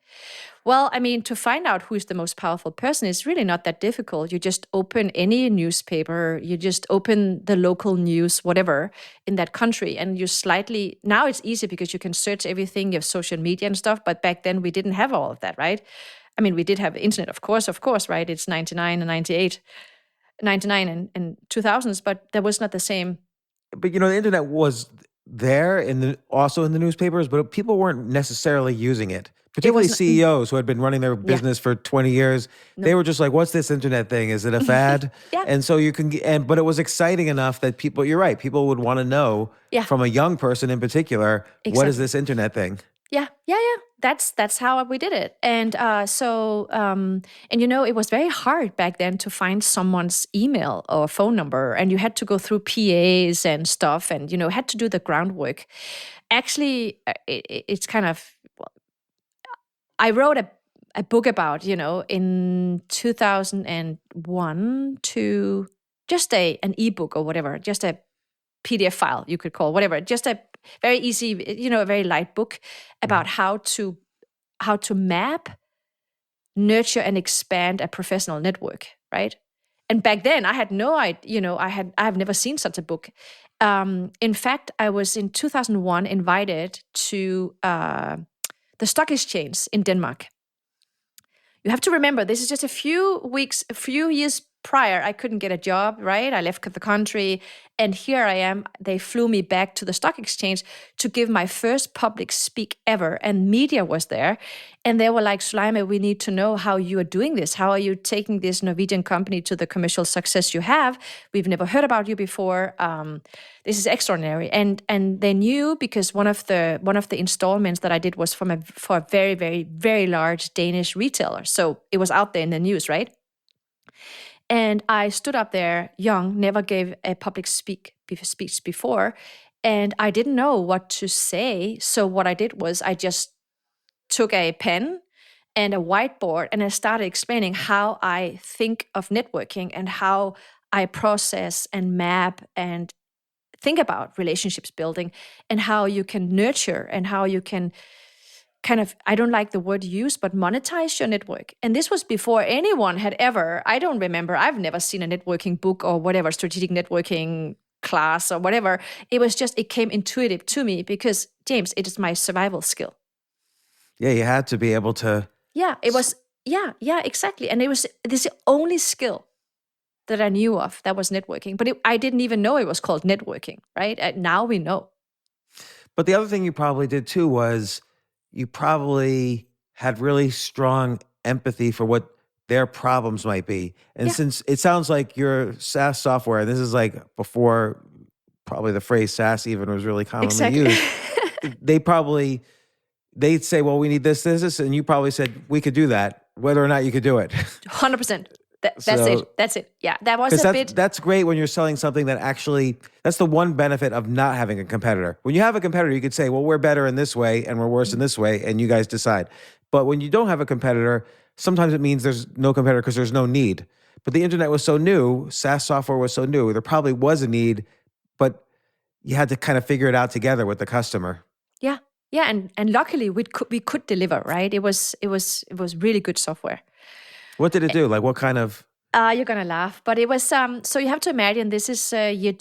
Well, I mean, to find out who's the most powerful person is really not that difficult. You just open any newspaper, you just open the local news, whatever, in that country, and now it's easy because you can search everything, you have social media and stuff, but back then we didn't have all of that, right? I mean, we did have the internet, of course, right? It's 99 and 98, 99 and 2000s, but that was not the same. But the internet was there also in the newspapers, but people weren't necessarily using it. Particularly CEOs who had been running their business for 20 years. No. They were just like, what's this internet thing? Is it a fad? And so but it was exciting enough that you're right, people would want to know from a young person in particular, what is this internet thing? Yeah. That's how we did it. And it was very hard back then to find someone's email or phone number. And you had to go through PAs and stuff and, had to do the groundwork. Actually, it's kind of, I wrote a book about, in 2001 to just an ebook or whatever, just a PDF file you could call, whatever, just a very easy, a very light book about how to map, nurture, and expand a professional network, right? And back then I had no idea, I've never seen such a book. In fact, I was in 2001 invited to the stock exchange in Denmark. You have to remember, this is just a few years prior, I couldn't get a job, right? I left the country. And here I am. They flew me back to the stock exchange to give my first public speak ever. And media was there. And they were like, Soulaima, we need to know how you are doing this. How are you taking this Norwegian company to the commercial success you have? We've never heard about you before. This is extraordinary. And they knew because one of the installments that I did was for a very, very, very large Danish retailer. So it was out there in the news, right? And I stood up there young, never gave a public speech before, and I didn't know what to say. So what I did was I just took a pen and a whiteboard and I started explaining how I think of networking and how I process and map and think about relationships building and how you can nurture and how you can kind of, I don't like the word used, but monetize your network. And this was before anyone had ever, I don't remember, I've never seen a networking book or whatever, strategic networking class or whatever. It was just, it came intuitive to me because, James, it is my survival skill. Yeah, you had to be able to. Yeah, it was, yeah, exactly. And this is the only skill that I knew of that was networking. But I didn't even know it was called networking, right? Now we know. But the other thing you probably did too was you probably had really strong empathy for what their problems might be. And since it sounds like your SaaS software, this is like before probably the phrase SaaS even was really commonly used, they'd say, well, we need this, and you probably said, we could do that, whether or not you could do it. 100%. That's it. Yeah, that was a bit. That's great when you're selling something that actually, that's the one benefit of not having a competitor. When you have a competitor, you could say, well, we're better in this way and we're worse in this way, and you guys decide. But when you don't have a competitor, sometimes it means there's no competitor because there's no need. But the internet was so new, SaaS software was so new, there probably was a need, but you had to kind of figure it out together with the customer. Yeah, and luckily we could deliver, right? It was really good software. What did it do? Like what kind of? You're gonna laugh, but it was so you have to imagine this is year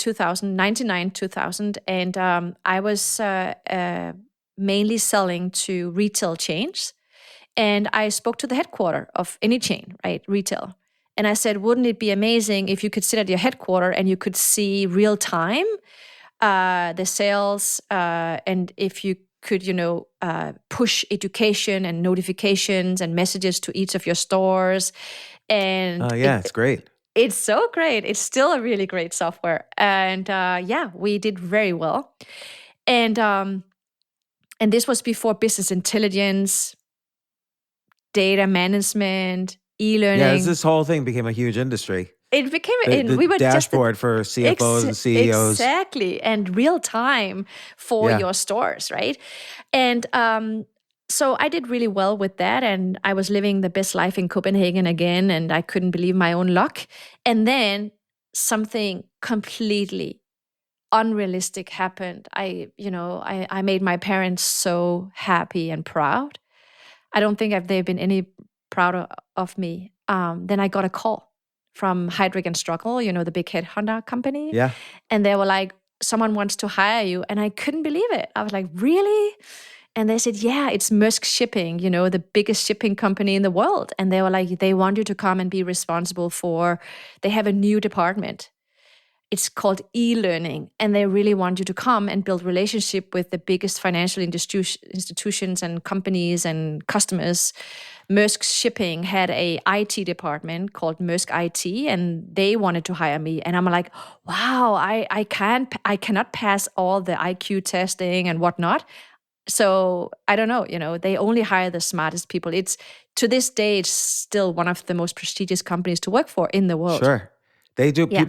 99, 2000, and I was mainly selling to retail chains, and I spoke to the headquarter of any chain, right, retail, and I said, wouldn't it be amazing if you could sit at your headquarter and you could see real time the sales, and if you could, push education and notifications and messages to each of your stores. And it's great. It's so great. It's still a really great software. And we did very well. And this was before business intelligence, data management, e-learning. Yeah, this whole thing became a huge industry. It became we were dashboard just for CFOs and CEOs. Exactly, and real time for your stores, right? And so I did really well with that, and I was living the best life in Copenhagen again, and I couldn't believe my own luck. And then something completely unrealistic happened. I made my parents so happy and proud. I don't think they've been any prouder of me. Then I got a call from Heidrick & Struggles, the big headhunter company. Yeah. And they were like, someone wants to hire you. And I couldn't believe it. I was like, really? And they said, yeah, it's Maersk Shipping, the biggest shipping company in the world. And they were like, they want you to come and be responsible they have a new department. It's called e-learning. And they really want you to come and build relationship with the biggest financial institutions and companies and customers. Maersk Shipping had a IT department called Maersk IT, and they wanted to hire me. And I'm like, wow, I cannot pass all the IQ testing and whatnot. So I don't know, they only hire the smartest people. It's to this day, it's still one of the most prestigious companies to work for in the world. Sure. They do. Yeah.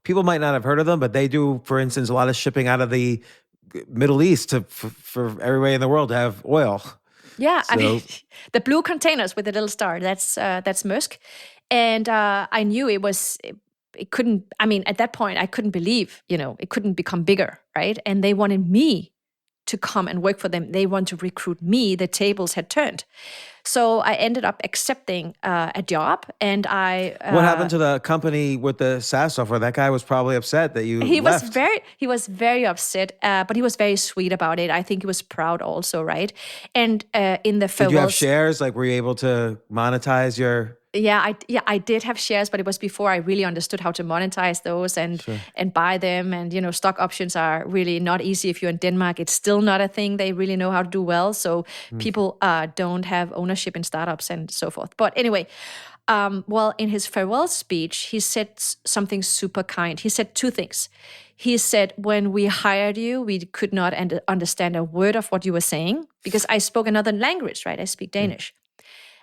People might not have heard of them, but they do, for instance, a lot of shipping out of the Middle East for everybody in the world to have oil. Yeah, so. I mean, the blue containers with the little star, that's Maersk. And I knew it couldn't, at that point, I couldn't believe, it couldn't become bigger, right? And they wanted me to come and work for them. They want to recruit me. The tables had turned. So I ended up accepting a job, and I... what happened to the company with the SaaS software? That guy was probably upset that you left. He was very upset, but he was very sweet about it. I think he was proud also, right? And in the farewell... Did you have shares? Like, were you able to monetize your... I did have shares, but it was before I really understood how to monetize those and buy them. And stock options are really not easy if you're in Denmark. It's still not a thing they really know how to do well. So people don't have ownership in startups and so forth. But anyway, well, in his farewell speech, he said something super kind. He said two things. He said, when we hired you, we could not understand a word of what you were saying because I spoke another language, right? I speak Danish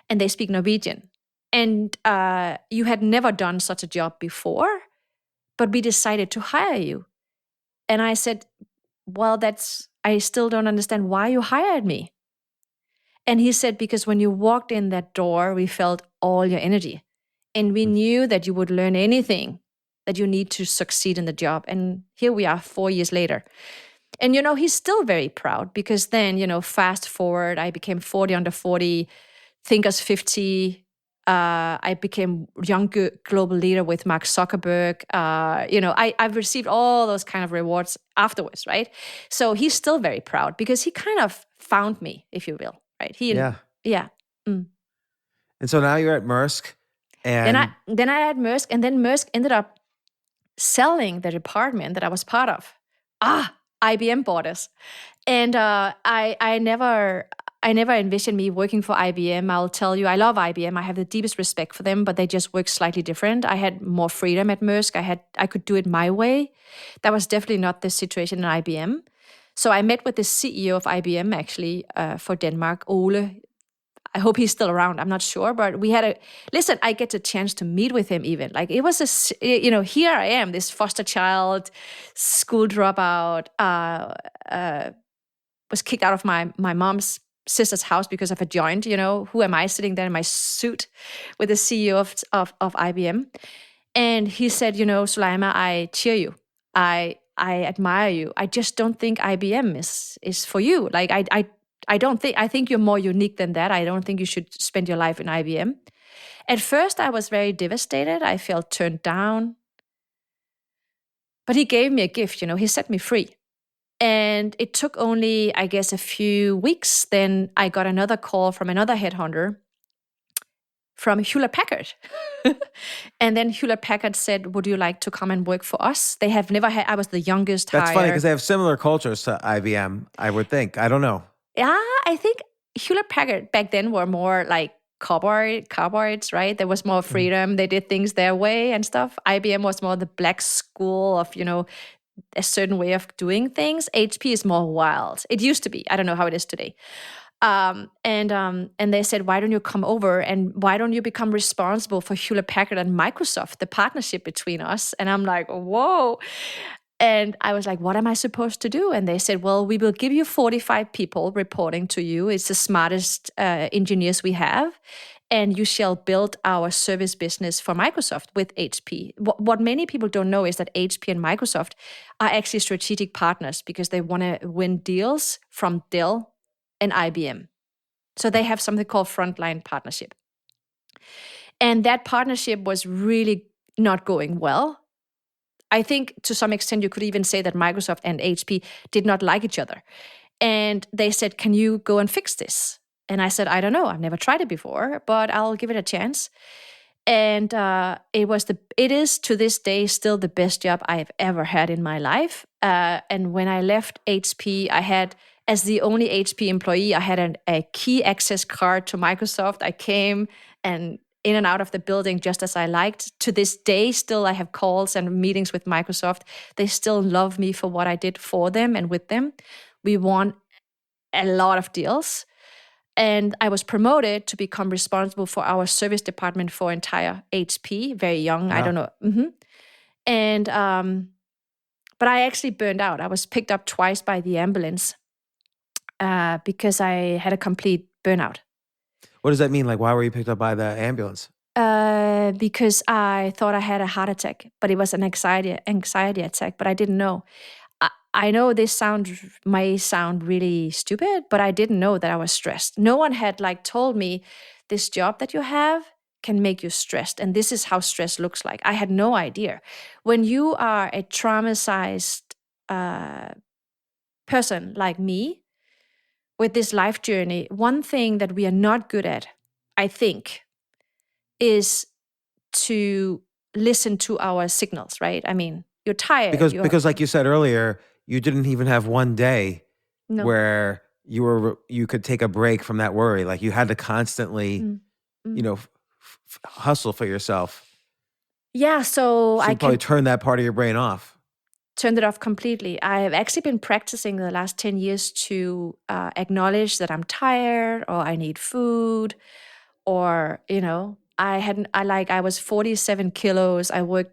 and they speak Norwegian. And you had never done such a job before, but we decided to hire you. And I said, well, I still don't understand why you hired me. And he said, because when you walked in that door, we felt all your energy. And we knew that you would learn anything that you need to succeed in the job. And here we are 4 years later. And, he's still very proud because then, fast forward, I became 40 under 40, Thinkers 50. I became young global leader with Mark Zuckerberg. I've received all those kind of rewards afterwards, right? So he's still very proud because he kind of found me, if you will, right? Yeah. Mm. And so now you're at Maersk, and then I had Maersk, and then Maersk ended up selling the department that I was part of. IBM bought us, and I never envisioned me working for IBM. I'll tell you, I love IBM. I have the deepest respect for them, but they just work slightly different. I had more freedom at Maersk. I could do it my way. That was definitely not the situation in IBM. So I met with the CEO of IBM actually for Denmark, Ole. I hope he's still around. I'm not sure, but we had I get a chance to meet with him even. Like it was here I am, this foster child, school dropout, was kicked out of my mom's sister's house because of a joint. Who am I sitting there in my suit with the CEO of IBM? And he said, Soulaima, I cheer you. I admire you. I just don't think IBM is for you. Like I think you're more unique than that. I don't think you should spend your life in IBM. At first, I was very devastated. I felt turned down. But he gave me a gift, he set me free. And it took only, I guess, a few weeks. Then I got another call from another headhunter from Hewlett Packard. And then Hewlett Packard said, would you like to come and work for us? They have never had, I was the youngest that's hire. funny because they have similar cultures to IBM, I would think. I don't know. Yeah, I think Hewlett Packard back then were more like cowboys, right? There was more freedom. They did things their way and stuff. IBM was more the black school of, a certain way of doing things. HP is more wild. It used to be. I don't know how it is today. And they said, why don't you come over and why don't you become responsible for Hewlett Packard and Microsoft, the partnership between us? And I'm like, whoa. And I was like, what am I supposed to do? And they said, well, we will give you 45 people reporting to you. It's the smartest engineers we have. And you shall build our service business for Microsoft with HP. What many people don't know is that HP and Microsoft are actually strategic partners because they want to win deals from Dell and IBM. So they have something called frontline partnership. And that partnership was really not going well. I think to some extent you could even say that Microsoft and HP did not like each other. And they said, can you go and fix this? And I said, I don't know. I've never tried it before, but I'll give it a chance. And it is to this day still the best job I have ever had in my life. And when I left HP, I had, as the only HP employee, I had a key access card to Microsoft. I came and in and out of the building just as I liked. To this day, still I have calls and meetings with Microsoft. They still love me for what I did for them and with them. We won a lot of deals. And I was promoted to become responsible for our service department for entire HP. Very young, wow. I don't know. Mm-hmm. And but I actually burned out. I was picked up twice by the ambulance because I had a complete burnout. What does that mean? Like, why were you picked up by the ambulance? Because I thought I had a heart attack, but it was an anxiety attack, but I didn't know. I know this may sound really stupid, but I didn't know that I was stressed. No one had told me this job that you have can make you stressed, and this is how stress looks like. I had no idea. When you are a traumatized person like me with this life journey, one thing that we are not good at, I think, is to listen to our signals, right? I mean, you're tired. Because like you said earlier, you didn't even have one day No. where you could take a break from that worry. Like you had to constantly, hustle for yourself. Yeah, so I I probably can turn that part of your brain off. turned it off completely. I have actually been practicing the last 10 years to acknowledge that I'm tired or I need food, or I was 47 kilos. I worked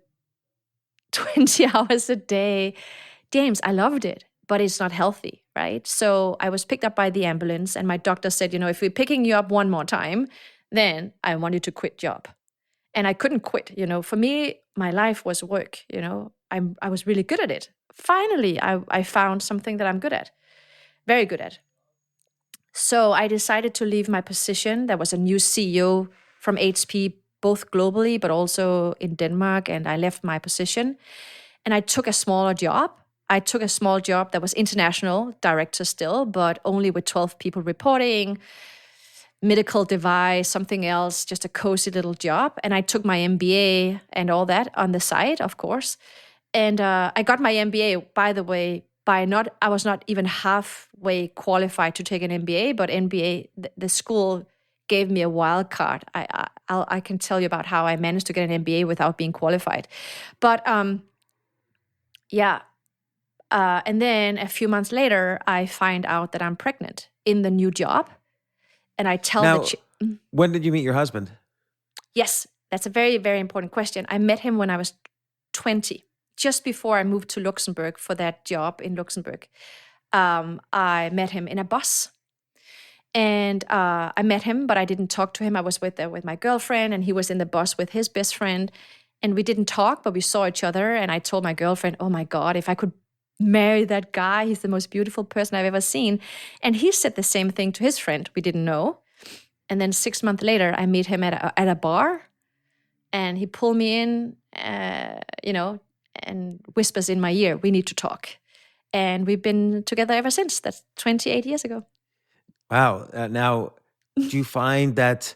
20 hours a day. James, I loved it, but it's not healthy, right? So I was picked up by the ambulance, and my doctor said, if we're picking you up one more time, then I want you to quit job. And I couldn't quit. For me, my life was work. I was really good at it. Finally, I found something that I'm good at, very good at. So I decided to leave my position. There was a new CEO from HP, both globally, but also in Denmark. And I left my position and I took a smaller job. I took a small job that was international, director still, but only with 12 people reporting, medical device, something else, just a cozy little job. And I took my MBA and all that on the side, of course. And I got my MBA, by the way, I was not even halfway qualified to take an MBA, but MBA, the school gave me a wild card. I can tell you about how I managed to get an MBA without being qualified. But and then a few months later, I find out that I'm pregnant in the new job. And I tell when did you meet your husband? Yes, that's a very, very important question. I met him when I was 20, just before I moved to Luxembourg for that job in Luxembourg. I met him in a bus. And I met him, but I didn't talk to him. I was with my girlfriend, and he was in the bus with his best friend. And we didn't talk, but we saw each other. And I told my girlfriend, oh my God, if I could marry that guy, he's the most beautiful person I've ever seen. And he said the same thing to his friend. We didn't know. And then 6 months later, I meet him at a bar, and he pulled me in, and whispers in my ear, we need to talk. And we've been together ever since. That's 28 years ago. Wow. Now, do you find that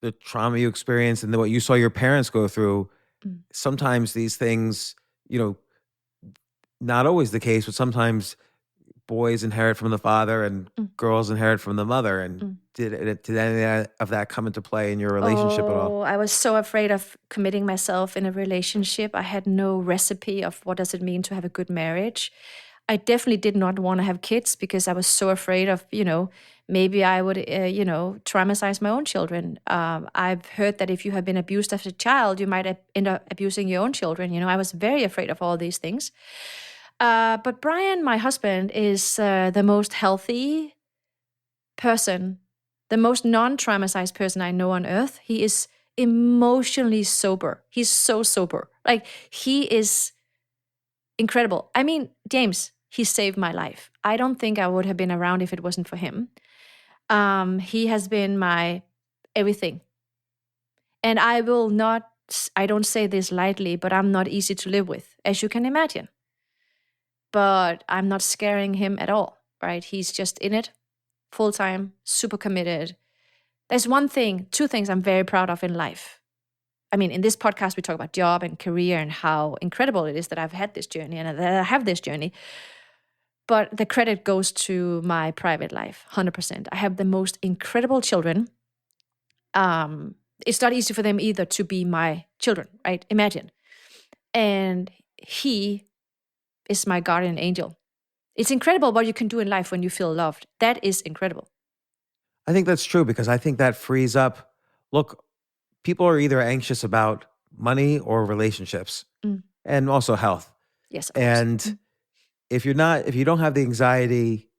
the trauma you experienced and what you saw your parents go through, sometimes these things, not always the case, but sometimes boys inherit from the father and girls inherit from the mother. And did any of that come into play in your relationship at all? I was so afraid of committing myself in a relationship. I had no recipe of what does it mean to have a good marriage. I definitely did not want to have kids because I was so afraid of, maybe I would, traumatize my own children. I've heard that if you have been abused as a child, you might end up abusing your own children. I was very afraid of all these things. But Brian, my husband, is the most healthy person, the most non-traumatized person I know on earth. He is emotionally sober. He's so sober. Like, he is incredible. I mean, James, he saved my life. I don't think I would have been around if it wasn't for him. He has been my everything. And I don't say this lightly, but I'm not easy to live with, as you can imagine. But I'm not scaring him at all, right? He's just in it, full-time, super committed. There's two things I'm very proud of in life. I mean, in this podcast, we talk about job and career and how incredible it is that I've had this journey and that I have this journey. But the credit goes to my private life, 100%. I have the most incredible children. It's not easy for them either to be my children, right? Imagine. And he is my guardian angel. It's incredible what you can do in life when you feel loved. That is incredible. I think that's true because I think that frees up. Look, people are either anxious about money or relationships and also health. Yes. And if you don't have the anxiety,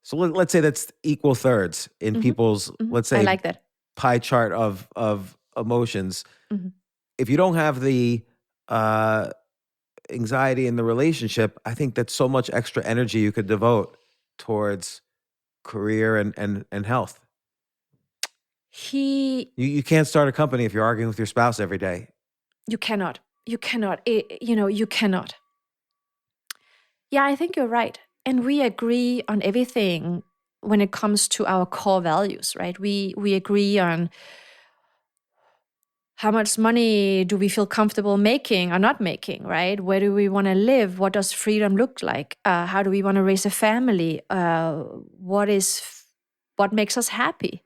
so let's say that's equal thirds in people's, let's say, I like that pie chart of emotions. If you don't have the anxiety in the relationship, I think that's so much extra energy you could devote towards career and health. You can't start a company if you're arguing with your spouse every day. You cannot. You cannot. You cannot. Yeah, I think you're right. And we agree on everything when it comes to our core values, right? We agree on how much money do we feel comfortable making or not making, right? Where do we want to live? What does freedom look like? How do we want to raise a family? What makes us happy?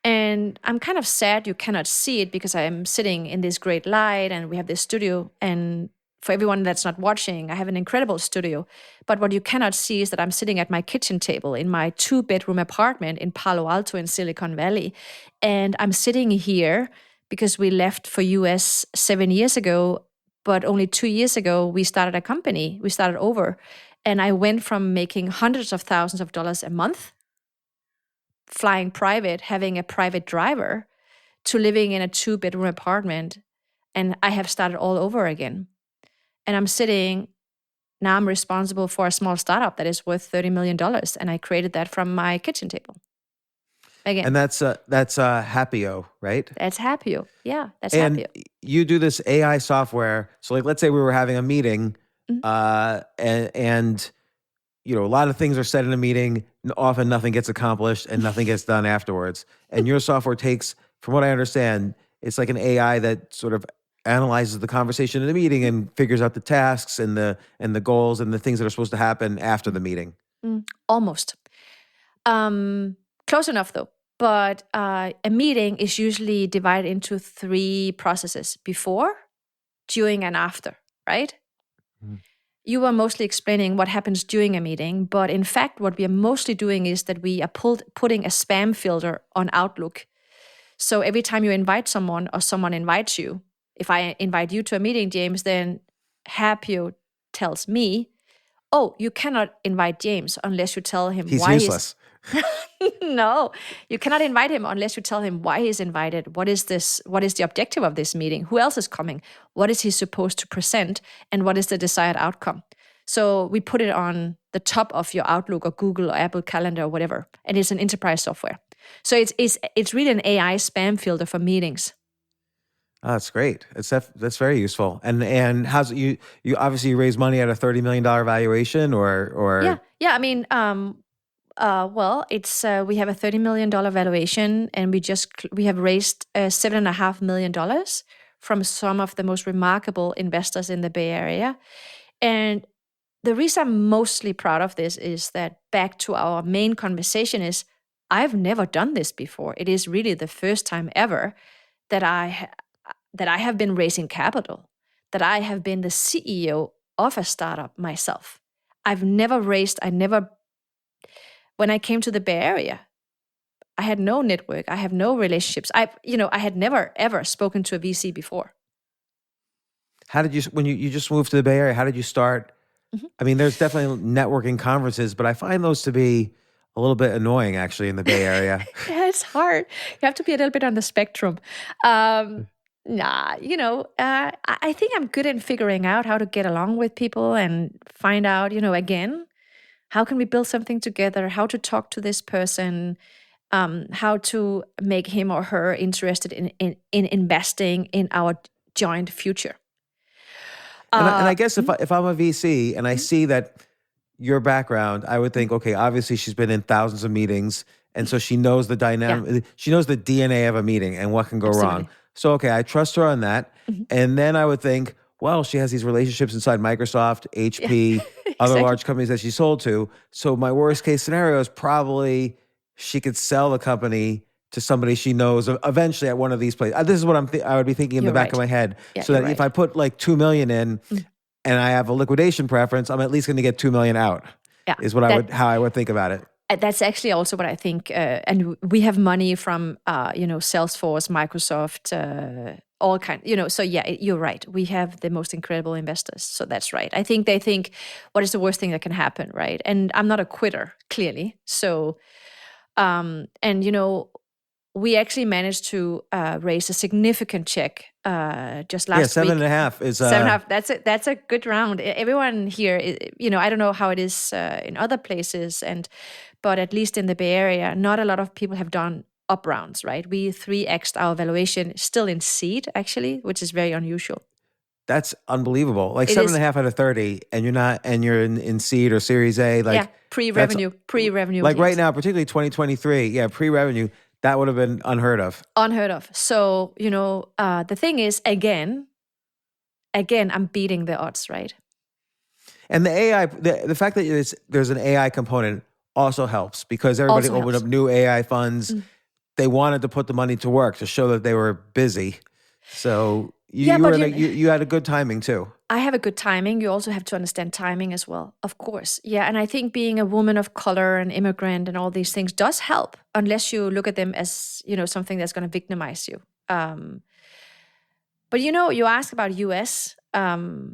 And I'm kind of sad you cannot see it because I'm sitting in this great light and we have this studio. And for everyone that's not watching, I have an incredible studio. But what you cannot see is that I'm sitting at my kitchen table in my 2-bedroom apartment in Palo Alto in Silicon Valley. And I'm sitting here because we left for US 7 years ago, but only 2 years ago, we started a company. We started over. And I went from making hundreds of thousands of dollars a month, flying private, having a private driver, to living in a 2-bedroom apartment. And I have started all over again. And I'm sitting, now I'm responsible for a small startup that is worth $30 million. And I created that from my kitchen table. Again. And that's Happio, right? That's Happio. Yeah, that's and Happio. You do this AI software. So like, let's say we were having a meeting, and you know, a lot of things are said in a meeting. Often nothing gets accomplished and nothing gets done afterwards. And your software takes, from what I understand, it's like an AI that sort of analyzes the conversation in the meeting and figures out the tasks and the goals and the things that are supposed to happen after the meeting. Almost. Close enough though. But a meeting is usually divided into 3 processes: before, during, and after, right? You are mostly explaining what happens during a meeting, but in fact, what we are mostly doing is that we are putting a spam filter on Outlook. So every time you invite someone or someone invites you, if I invite you to a meeting, James, then Happio tells me, oh, you cannot invite James unless you tell him he's why useless. No, you cannot invite him unless you tell him why he's invited. What is this? What is the objective of this meeting? Who else is coming? What is he supposed to present? And what is the desired outcome? So we put it on the top of your Outlook or Google or Apple Calendar or whatever. And it's an enterprise software. So it's really an AI spam filter for meetings. Oh, that's great. That's very useful. And how's you obviously raise money at a $30 million valuation or yeah. I mean, well, it's we have a $30 million valuation, and we have raised $7.5 million from some of the most remarkable investors in the Bay Area. And the reason I'm mostly proud of this is that, back to our main conversation, is I've never done this before. It is really the first time ever that I have been raising capital, that I have been the CEO of a startup myself. When I came to the Bay Area, I had no network. I have no relationships. I had never, ever spoken to a VC before. How did you, when you just moved to the Bay Area, how did you start? I mean, there's definitely networking conferences, but I find those to be a little bit annoying actually in the Bay Area. Yeah, it's hard. You have to be a little bit on the spectrum. I think I'm good in figuring out how to get along with people and find out, again, how can we build something together, how to talk to this person, how to make him or her interested in investing in our joint future. And I guess if I'm a VC and I see that your background, I would think, okay, obviously she's been in thousands of meetings, and so she knows the dynamic. Yeah. She knows the DNA of a meeting and what can go wrong. So, okay, I trust her on that. And then I would think, well, she has these relationships inside Microsoft, HP, other large companies that she sold to. So my worst case scenario is probably she could sell the company to somebody she knows eventually at one of these places. This is what I would be thinking in the back of my head. Yeah, so that if I put like $2 million in and I have a liquidation preference, I'm at least going to get $2 million out. Yeah, is what how I would think about it. That's actually also what I think. And we have money from Salesforce, Microsoft, all kind. So yeah, you're right. We have the most incredible investors. So that's right. I think they think, what is the worst thing that can happen, right? And I'm not a quitter, clearly. So, we actually managed to raise a significant check just last week. 7.5 is 7.5. That's a good round. Everyone here, I don't know how it is in other places, but at least in the Bay Area, not a lot of people have done up rounds, right? We 3x'd our valuation, still in seed actually, which is very unusual. That's unbelievable. Like 7.5 out of 30, and you're in seed or Series A. Like pre-revenue. Like right now, particularly 2023, pre-revenue. That would have been unheard of. Unheard of. So, the thing is, again, I'm beating the odds, right? And the AI, the fact that there's an AI component also helps because everybody Also opened helps. up new AI funds. They wanted to put the money to work to show that they were busy. So you had a good timing too. I have a good timing. You also have to understand timing as well, of course. Yeah, and I think being a woman of color and immigrant and all these things does help, unless you look at them as, something that's going to victimize you. But you ask about US. I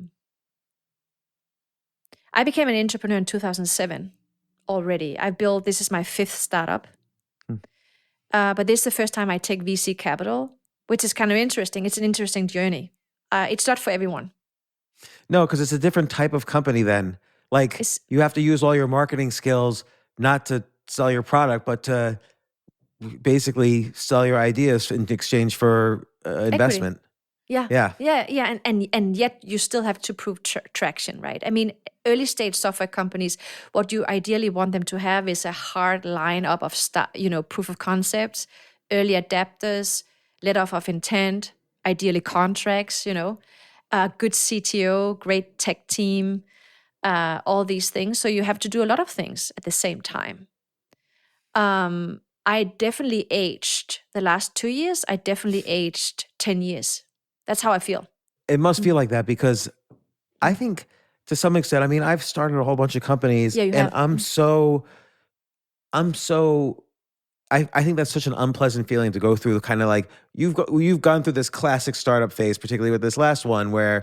became an entrepreneur in 2007 already. This is my 5th startup. But this is the first time I take VC capital, which is kind of interesting. It's an interesting journey. It's not for everyone. No, because it's a different type of company then. Like you have to use all your marketing skills, not to sell your product, but to basically sell your ideas in exchange for investment. Yeah. And yet you still have to prove traction, right? I mean, early stage software companies, what you ideally want them to have is a hard lineup of proof of concepts, early adapters, letter of intent, ideally contracts, a good CTO, great tech team, all these things. So you have to do a lot of things at the same time. I definitely aged the last 2 years. I definitely aged 10 years. That's how I feel. It must feel like that because I think to some extent, I mean, I've started a whole bunch of companies and I think that's such an unpleasant feeling to go through, kind of like you've gone through this classic startup phase, particularly with this last one where,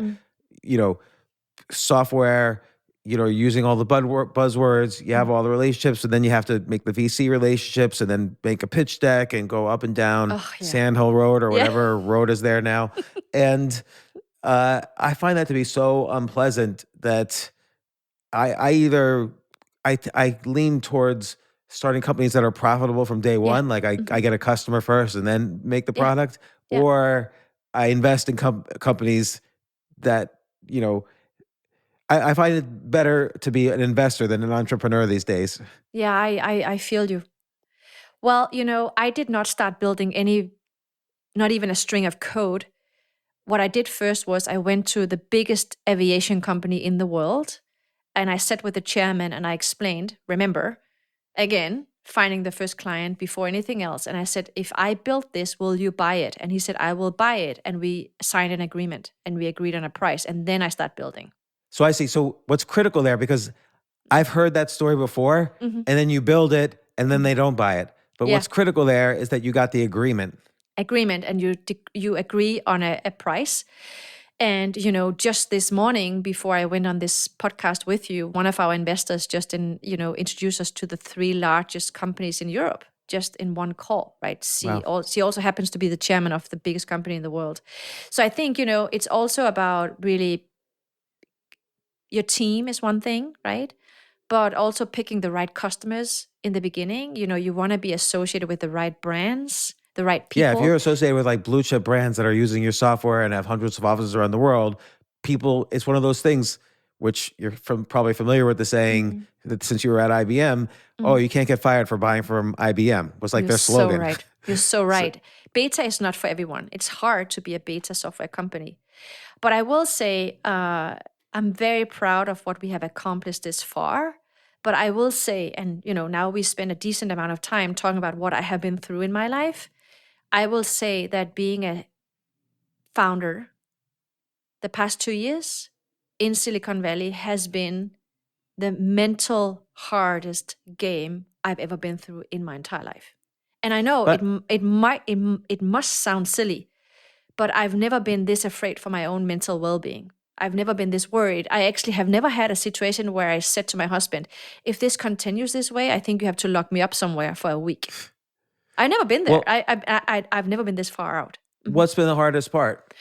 software, using all the buzzwords, you have all the relationships, and then you have to make the VC relationships and then make a pitch deck and go up and down Sandhill Road or whatever road is there now. And I find that to be so unpleasant that I lean towards starting companies that are profitable from day one. Like I get a customer first and then make the product, or I invest in companies that, I find it better to be an investor than an entrepreneur these days. Yeah, I feel you. Well, I did not start building not even a string of code. What I did first was I went to the biggest aviation company in the world and I sat with the chairman and I explained, remember, again, finding the first client before anything else. And I said, if I build this, will you buy it? And he said, I will buy it. And we signed an agreement and we agreed on a price. And then I start building. So I see. So what's critical there, because I've heard that story before, and then you build it and then they don't buy it. But what's critical there is that you got the agreement. And you agree on a price. And, just this morning before I went on this podcast with you, one of our investors just introduced us to the 3 largest companies in Europe, just in one call, right? She also happens to be the chairman of the biggest company in the world. So I think, it's also about really your team is one thing, right? But also picking the right customers in the beginning. You want to be associated with the right brands, the right people. Yeah, if you're associated with like blue chip brands that are using your software and have hundreds of offices around the world, it's one of those things which you're probably familiar with the saying that since you were at IBM, you can't get fired for buying from IBM. Was like their slogan. So right. You're so right. Beta is not for everyone. It's hard to be a beta software company. But I will say, I'm very proud of what we have accomplished this far. But I will say, and now we spend a decent amount of time talking about what I have been through in my life. I will say that being a founder the past 2 years in Silicon Valley has been the mental hardest game I've ever been through in my entire life. And I know it must sound silly, but I've never been this afraid for my own mental well-being. I've never been this worried. I actually have never had a situation where I said to my husband, if this continues this way, I think you have to lock me up somewhere for a week. I've never been there. I've never been this far out. What's been the hardest part?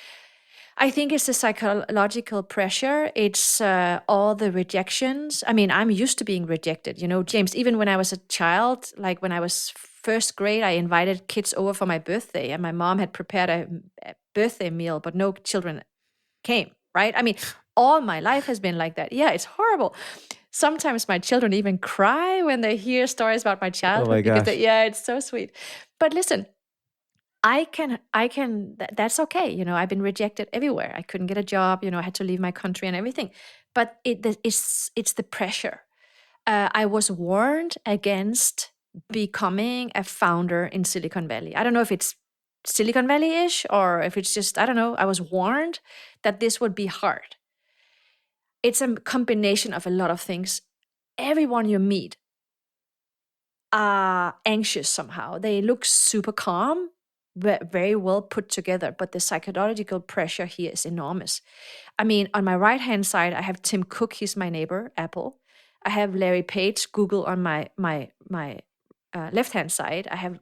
I think it's the psychological pressure. It's all the rejections. I mean, I'm used to being rejected. James, even when I was a child, like when I was first grade, I invited kids over for my birthday and my mom had prepared a birthday meal, but no children came, right? I mean, all my life has been like that. Yeah, it's horrible. Sometimes my children even cry when they hear stories about my childhood. Oh my gosh. It's so sweet. But listen, that's okay. I've been rejected everywhere. I couldn't get a job, I had to leave my country and everything. But it's the pressure. I was warned against becoming a founder in Silicon Valley. I don't know if it's Silicon Valley-ish or if it's just, I don't know. I was warned that this would be hard. It's a combination of a lot of things. Everyone you meet are anxious somehow. They look super calm, very well put together, but the psychological pressure here is enormous. I mean, on my right-hand side, I have Tim Cook. He's my neighbor, Apple. I have Larry Page, Google, on my left-hand side. I have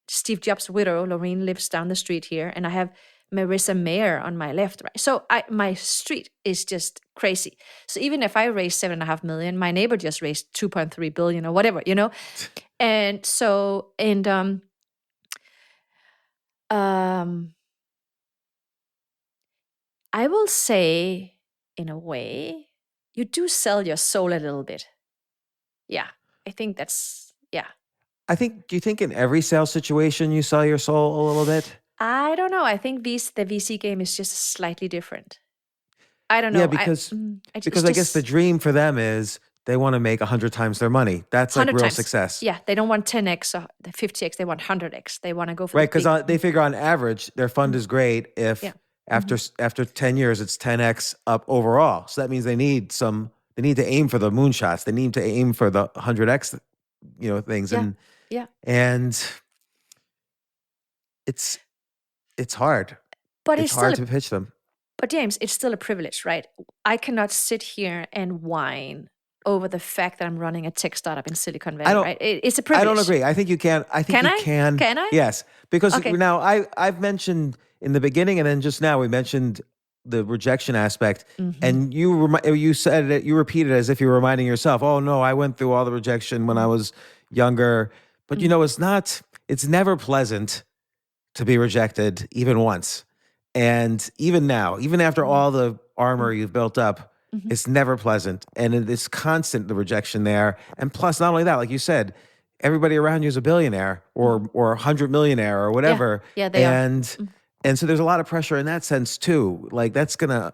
Steve Jobs' widow, Lorraine, lives down the street here, and I have Marissa Mayer on my left, right? So my street is just crazy. So even if I raise 7.5 million, my neighbor just raised 2.3 billion or whatever, And so, I will say, in a way, you do sell your soul a little bit. Yeah, I think that's, yeah. Do you think in every sales situation you sell your soul a little bit? I don't know. I think the VC game is just slightly different. I don't know. Yeah, because I guess the dream for them is they want to make 100 times their money. That's like 100 real times. Success. Yeah, they don't want 10x or 50x. They want 100x. They want to go for right, because they figure on average their fund is great if after 10 years it's 10x up overall. So that means they need to aim for the moonshots. They need to aim for the 100x, things. And it's hard. But it's hard to pitch them. But James, it's still a privilege, right? I cannot sit here and whine over the fact that I'm running a tech startup in Silicon Valley, right? It's a privilege. I don't agree. I think you can. I think you can. Can I? Yes. Because now I've mentioned in the beginning and then just now we mentioned the rejection aspect, and you said it, you repeated it as if you were reminding yourself, oh no, I went through all the rejection when I was younger. But it's never pleasant to be rejected even once. And even now, even after all the armor you've built up, it's never pleasant. And it's constant, the rejection there. And plus, not only that, like you said, everybody around you is a billionaire or 100 millionaire or whatever. Yeah, they are. And so there's a lot of pressure in that sense too. Like that's gonna,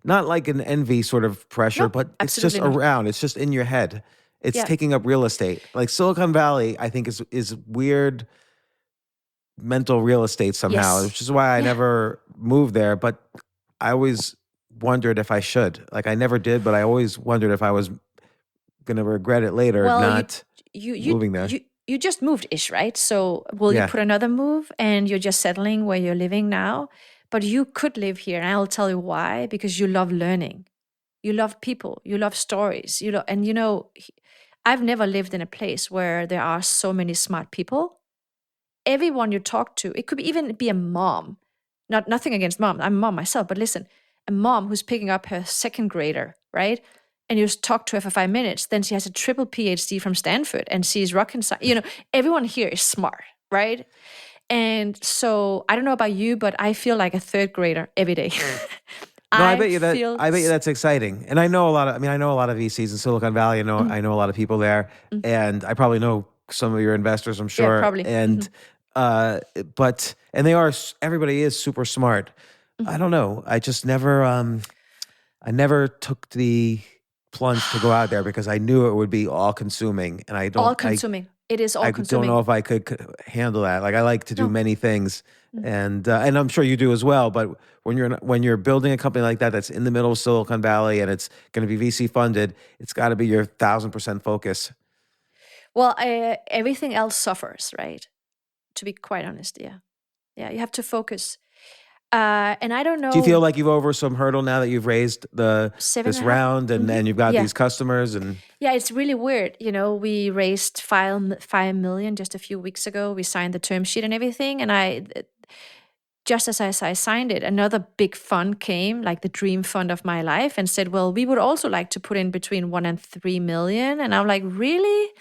not like an envy sort of pressure, but it's just around. It's just in your head. It's taking up real estate. Like Silicon Valley, I think is weird mental real estate somehow, which is why I never moved there. But I always wondered if I should. Like I never did, but I always wondered if I was going to regret it later, moving there. You just moved-ish, right? So will you put another move and you're just settling where you're living now? But you could live here, and I'll tell you why. Because you love learning. You love people. You love stories. I've never lived in a place where there are so many smart people. Everyone you talk to, it could even be a mom. Nothing against mom. I'm a mom myself, but listen, a mom who's picking up her second grader, right? And you just talk to her for 5 minutes, then she has a triple PhD from Stanford and she's rocking science. Everyone here is smart, right? And so I don't know about you, but I feel like a third grader every day. No, I bet you that's exciting. And I know a lot of VCs in Silicon Valley. I know a lot of people there, and I probably know some of your investors, I'm sure. Yeah, probably. And everybody is super smart. I don't know. I just never, I never took the plunge to go out there because I knew it would be all consuming, and I don't. All consuming. It is all consuming. I don't know if I could handle that. Like I like to do many things, and I'm sure you do as well. But when you're building a company like that that's in the middle of Silicon Valley and it's going to be VC funded, it's got to be your 1,000% focus. Well, everything else suffers, right? To be quite honest, yeah, you have to focus. And I don't know. Do you feel like you've over some hurdle now that you've raised this round and then you've got these customers and? Yeah, it's really weird. We raised 5 million just a few weeks ago. We signed the term sheet and everything, and just as I signed it, another big fund came, like the dream fund of my life, and said, "Well, we would also like to put in between 1 and 3 million." And I'm like, "Really?"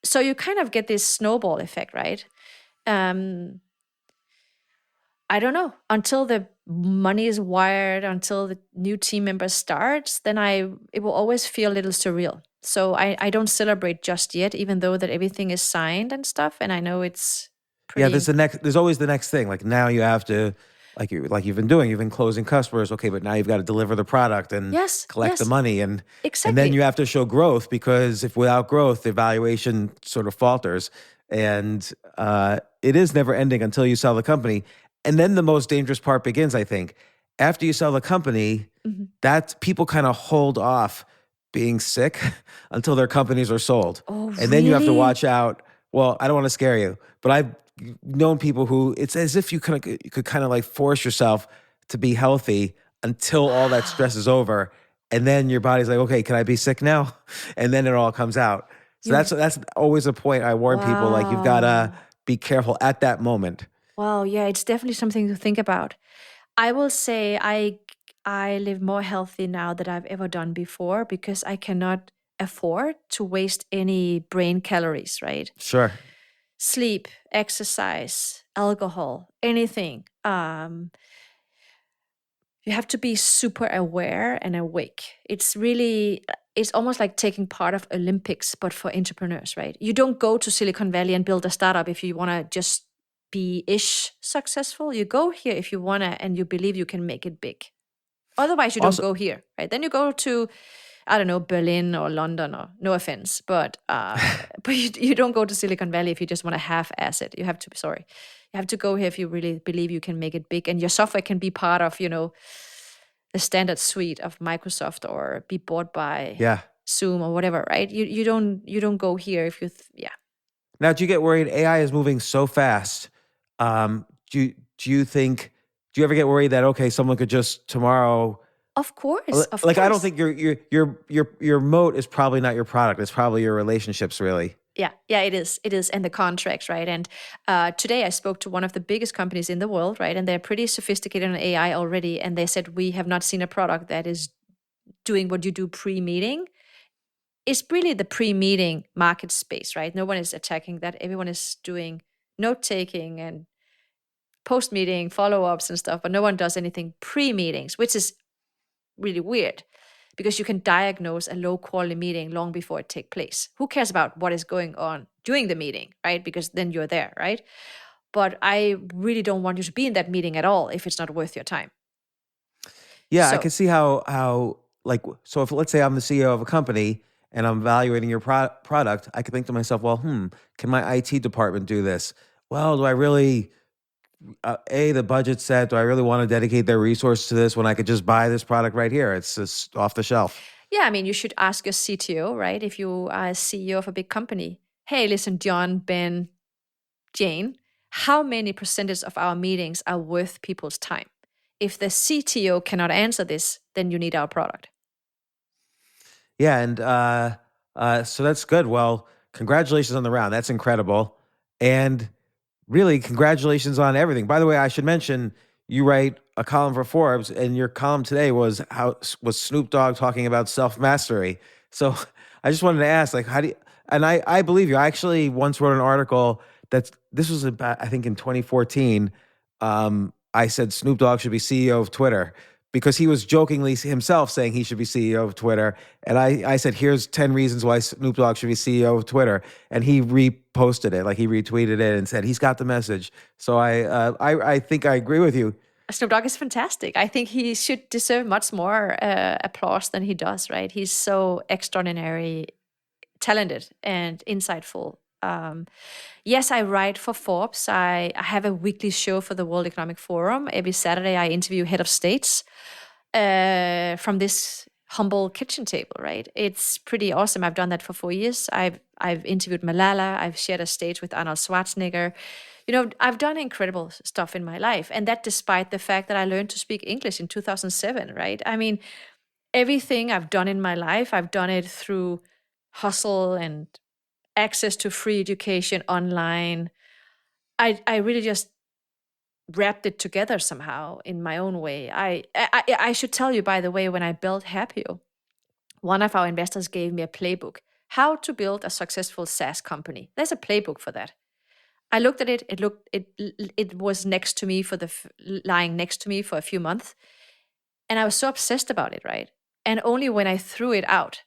So you kind of get this snowball effect, right? I don't know. Until the money is wired, until the new team member starts, then it will always feel a little surreal. So I don't celebrate just yet, even though that everything is signed and stuff. And I know it's Yeah, pretty. there's always the next thing. Like now you have to, you've been doing, you've been closing customers. Okay, but now you've got to deliver the product and Yes, collect the yes, money, and then exactly. you have to show growth, because if without growth, the valuation sort of falters, and it is never ending until you sell the company. And then the most dangerous part begins, I think. After you sell the company, Mhm. that people kind of hold off being sick until their companies are sold. Oh, And then you have to really? watch out. Well, I don't want to scare you, but I've known people who it's as if you could kind of like force yourself to be healthy until all that stress is over. And then your body's like, okay, can I be sick now? And then it all comes out. So You, that's always a point I warn people. Like you've got to wow. be careful at that moment. Wow, yeah, it's definitely something to think about. I will say I live more healthy now than I've ever done before because I cannot afford to waste any brain calories, right? Sure. Sleep, exercise, alcohol, anything. You have to be super aware and awake. It's almost like taking part of Olympics, but for entrepreneurs, right? You don't go to Silicon Valley and build a startup if you want to just be ish successful. You go here if you want to and you believe you can make it big. Otherwise, you don't Also, go here, right? Then you go to, I don't know, Berlin or London, or no offense, but you don't go to Silicon Valley if you just want to half-ass it. You have to go here if you really believe you can make it big, and your software can be part of, the standard suite of Microsoft, or be bought by yeah. Zoom or whatever, right? You don't go here if yeah. Now, do you get worried? AI is moving so fast. Do you think? Do you ever get worried that okay, someone could just tomorrow? Of course, of Like I don't course. think your moat is probably not your product. It's probably your relationships, really. Yeah, it is, and the contracts, right? And today I spoke to one of the biggest companies in the world, right? And they're pretty sophisticated on AI already, and they said we have not seen a product that is doing what you do pre-meeting. It's really the pre-meeting market space, right? No one is attacking that. Everyone is doing note-taking and post-meeting follow-ups and stuff, but no one does anything pre-meetings, which is really weird because you can diagnose a low quality meeting long before it takes place. Who cares about what is going on during the meeting, right? Because then you're there, right? But I really don't want you to be in that meeting at all if it's not worth your time. Yeah, I So, can see how like so if let's say I'm the CEO of a company and I'm evaluating your product, I could think to myself, well, can my IT department do this? Well, do I really the budget's set? Do I really want to dedicate their resources to this when I could just buy this product right here? It's just off the shelf. yeah, I mean, you should ask your CTO, right? If you are a CEO of a big company, hey, listen, John, Ben, Jane, how many percentage of our meetings are worth people's time? If the CTO cannot answer this, then you need our product. Yeah, and so that's good. Well, congratulations on the round. That's incredible. And really, congratulations on everything. By the way, I should mention you write a column for Forbes, and your column today was Snoop Dogg talking about self mastery. So I just wanted to ask, like, how do you? And I believe you. I actually once wrote an article this was about, I think in 2014. I said Snoop Dogg should be CEO of Twitter because he was jokingly himself saying he should be CEO of Twitter. And I said, here's 10 reasons why Snoop Dogg should be CEO of Twitter. And he reposted it, like he retweeted it and said, he's got the message. So I think I agree with you. Snoop Dogg is fantastic. I think he should deserve much more applause than he does, right? He's so extraordinary, talented, and insightful. Yes, I write for Forbes. I have a weekly show for the World Economic Forum. Every Saturday, I interview head of states from this humble kitchen table, right? It's pretty awesome. I've done that for 4 years. I've interviewed Malala. I've shared a stage with Arnold Schwarzenegger. I've done incredible stuff in my life. And that despite the fact that I learned to speak English in 2007, right? I mean, everything I've done in my life, I've done it through hustle and access to free education online. I really just wrapped it together somehow in my own way. I should tell you, by the way, when I built Happio, one of our investors gave me a playbook, how to build a successful SaaS company. There's a playbook for that. I looked at it. It was next to me lying next to me for a few months, and I was so obsessed about it, right? And only when I threw it out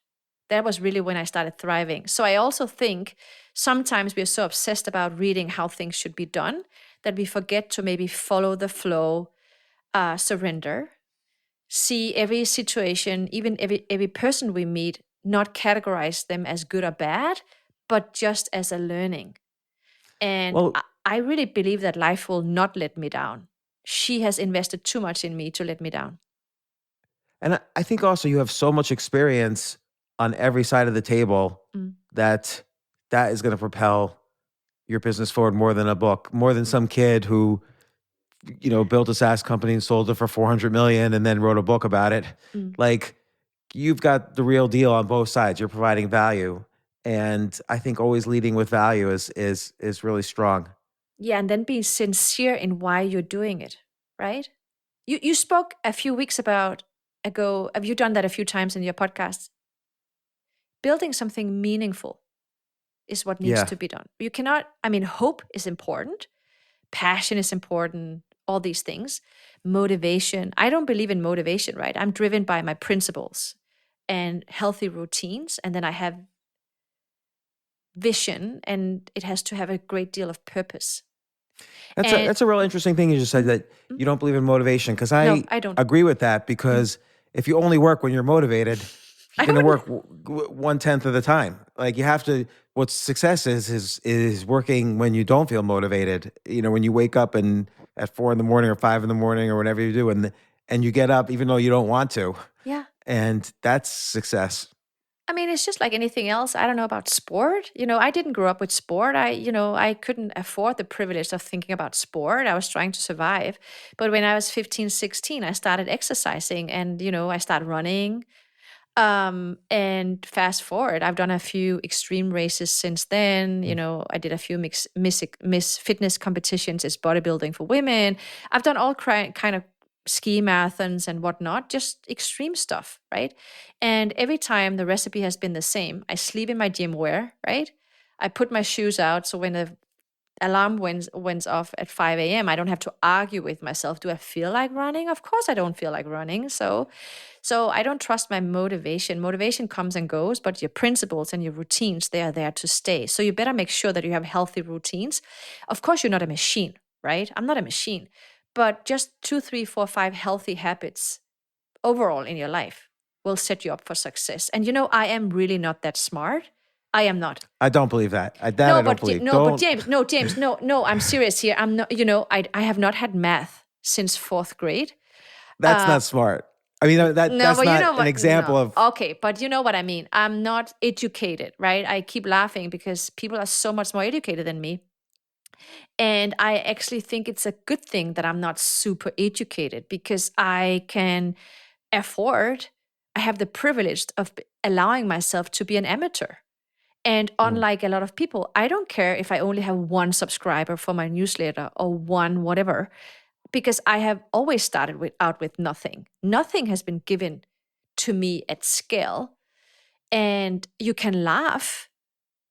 That was really when I started thriving. So I also think sometimes we're so obsessed about reading how things should be done that we forget to maybe follow the flow, surrender, see every situation, even every person we meet, not categorize them as good or bad, but just as a learning. And Well, I really believe that life will not let me down. She has invested too much in me to let me down. and I think also you have so much experience on every side of the table Mm. that that is going to propel your business forward more than a book, more than some kid who, built a SaaS company and sold it for 400 million and then wrote a book about it. Mm. Like, you've got the real deal on both sides. You're providing value. And I think always leading with value is really strong. Yeah, and then being sincere in why you're doing it, right? You spoke a few weeks ago. Have you done that a few times in your podcast? Building something meaningful is what needs Yeah. to be done. You cannot, hope is important, passion is important, all these things. Motivation. I don't believe in motivation, right? I'm driven by my principles and healthy routines. And then I have vision, and it has to have a great deal of purpose. That's a real interesting thing you just said, that you don't believe in motivation, because No, I I don't. agree with that, because if you only work when you're motivated, I you're going to wouldn't- work 1/10 of the time. Like, you have to. What success is working when you don't feel motivated. When you wake up and at 4 in the morning or 5 in the morning or whatever you do, and you get up even though you don't want to, Yeah. and that's success. It's just like anything else. I don't know about sport. I didn't grow up with sport. I couldn't afford the privilege of thinking about sport. I was trying to survive. But when I was 15, 16, I started exercising, and, I started running. And fast forward, I've done a few extreme races since then. I did a few miss fitness competitions. It's bodybuilding for women. I've done all kind of ski marathons and whatnot, just extreme stuff, right? And every time the recipe has been the same. I sleep in my gym wear, right? I put my shoes out, so when the alarm went off at 5 a.m., I don't have to argue with myself. Do I feel like running? Of course I don't feel like running. So I don't trust my motivation. Motivation comes and goes, but your principles and your routines, they are there to stay. So you better make sure that you have healthy routines. Of course, you're not a machine, right? I'm not a machine, but just 2, 3, 4, 5 healthy habits overall in your life will set you up for success. And I am really not that smart. I am not. I don't believe that. I No, don't but believe. no, but James, no, I'm serious here. I'm not. I have not had math since 4th grade. That's not smart. I mean, No, that's but not an example no. of. Okay, but you know what I mean. I'm not educated, right? I keep laughing because people are so much more educated than me. And I actually think it's a good thing that I'm not super educated, because I can afford, I have the privilege of allowing myself to be an amateur. And unlike a lot of people, I don't care if I only have 1 subscriber for my newsletter or 1 whatever, because I have always started out with nothing. Nothing has been given to me at scale. And you can laugh.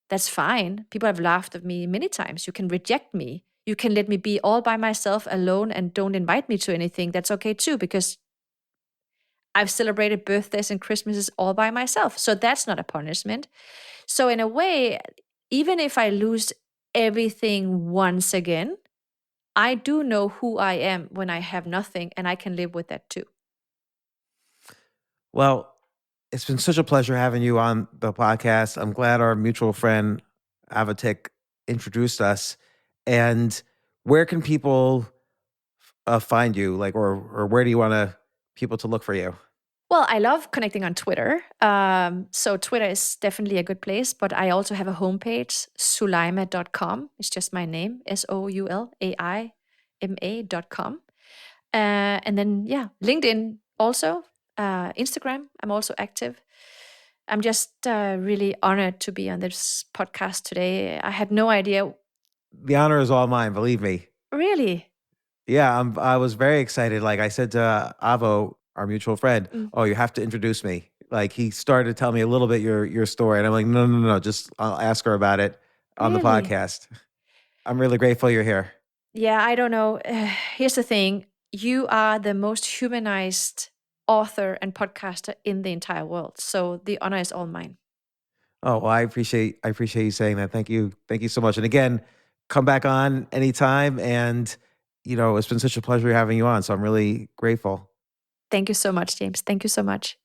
That's fine. People have laughed at me many times. You can reject me. You can let me be all by myself alone and don't invite me to anything. That's okay too, because I've celebrated birthdays and Christmases all by myself. So that's not a punishment. So in a way, even if I lose everything once again, I do know who I am when I have nothing, and I can live with that too. Well, it's been such a pleasure having you on the podcast. I'm glad our mutual friend Avatik introduced us. And where can people find you? Like, or where do you want people to look for you? Well, I love connecting on Twitter. So Twitter is definitely a good place, but I also have a homepage, soulaima.com. It's just my name, SOULAIMA.com. And then, LinkedIn also, Instagram, I'm also active. I'm just really honored to be on this podcast today. I had no idea. The honor is all mine, believe me. Really? Yeah, I was very excited. Like I said to Avo, our mutual friend, oh, you have to introduce me. Like, he started to tell me a little bit your story. And I'm like, no, just I'll ask her about it on the Really? podcast. I'm really grateful you're here. Yeah, I don't know. Here's the thing. You are the most humanized author and podcaster in the entire world. So the honor is all mine. Oh, well, I appreciate you saying that. Thank you so much. And again, come back on anytime. And it's been such a pleasure having you on. So I'm really grateful. Thank you so much, James. Thank you so much.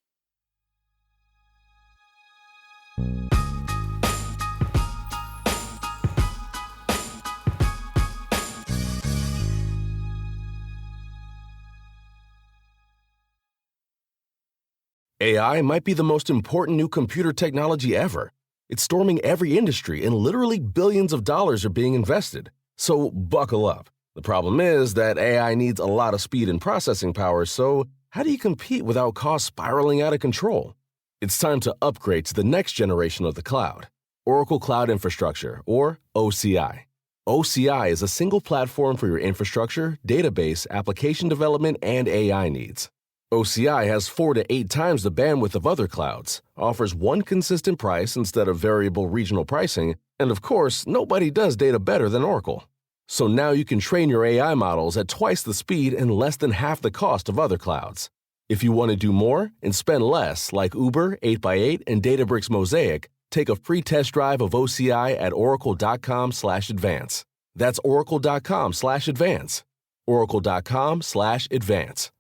AI might be the most important new computer technology ever. It's storming every industry, and literally billions of dollars are being invested. So buckle up. The problem is that AI needs a lot of speed and processing power, so how do you compete without costs spiraling out of control? It's time to upgrade to the next generation of the cloud, Oracle Cloud Infrastructure, or OCI. OCI is a single platform for your infrastructure, database, application development, and AI needs. OCI has 4 to 8 times the bandwidth of other clouds, offers one consistent price instead of variable regional pricing, and of course, nobody does data better than Oracle. So now you can train your AI models at twice the speed and less than half the cost of other clouds. If you want to do more and spend less, like Uber, 8x8, and Databricks Mosaic, take a free test drive of OCI at oracle.com/advance. That's oracle.com/advance. oracle.com/advance.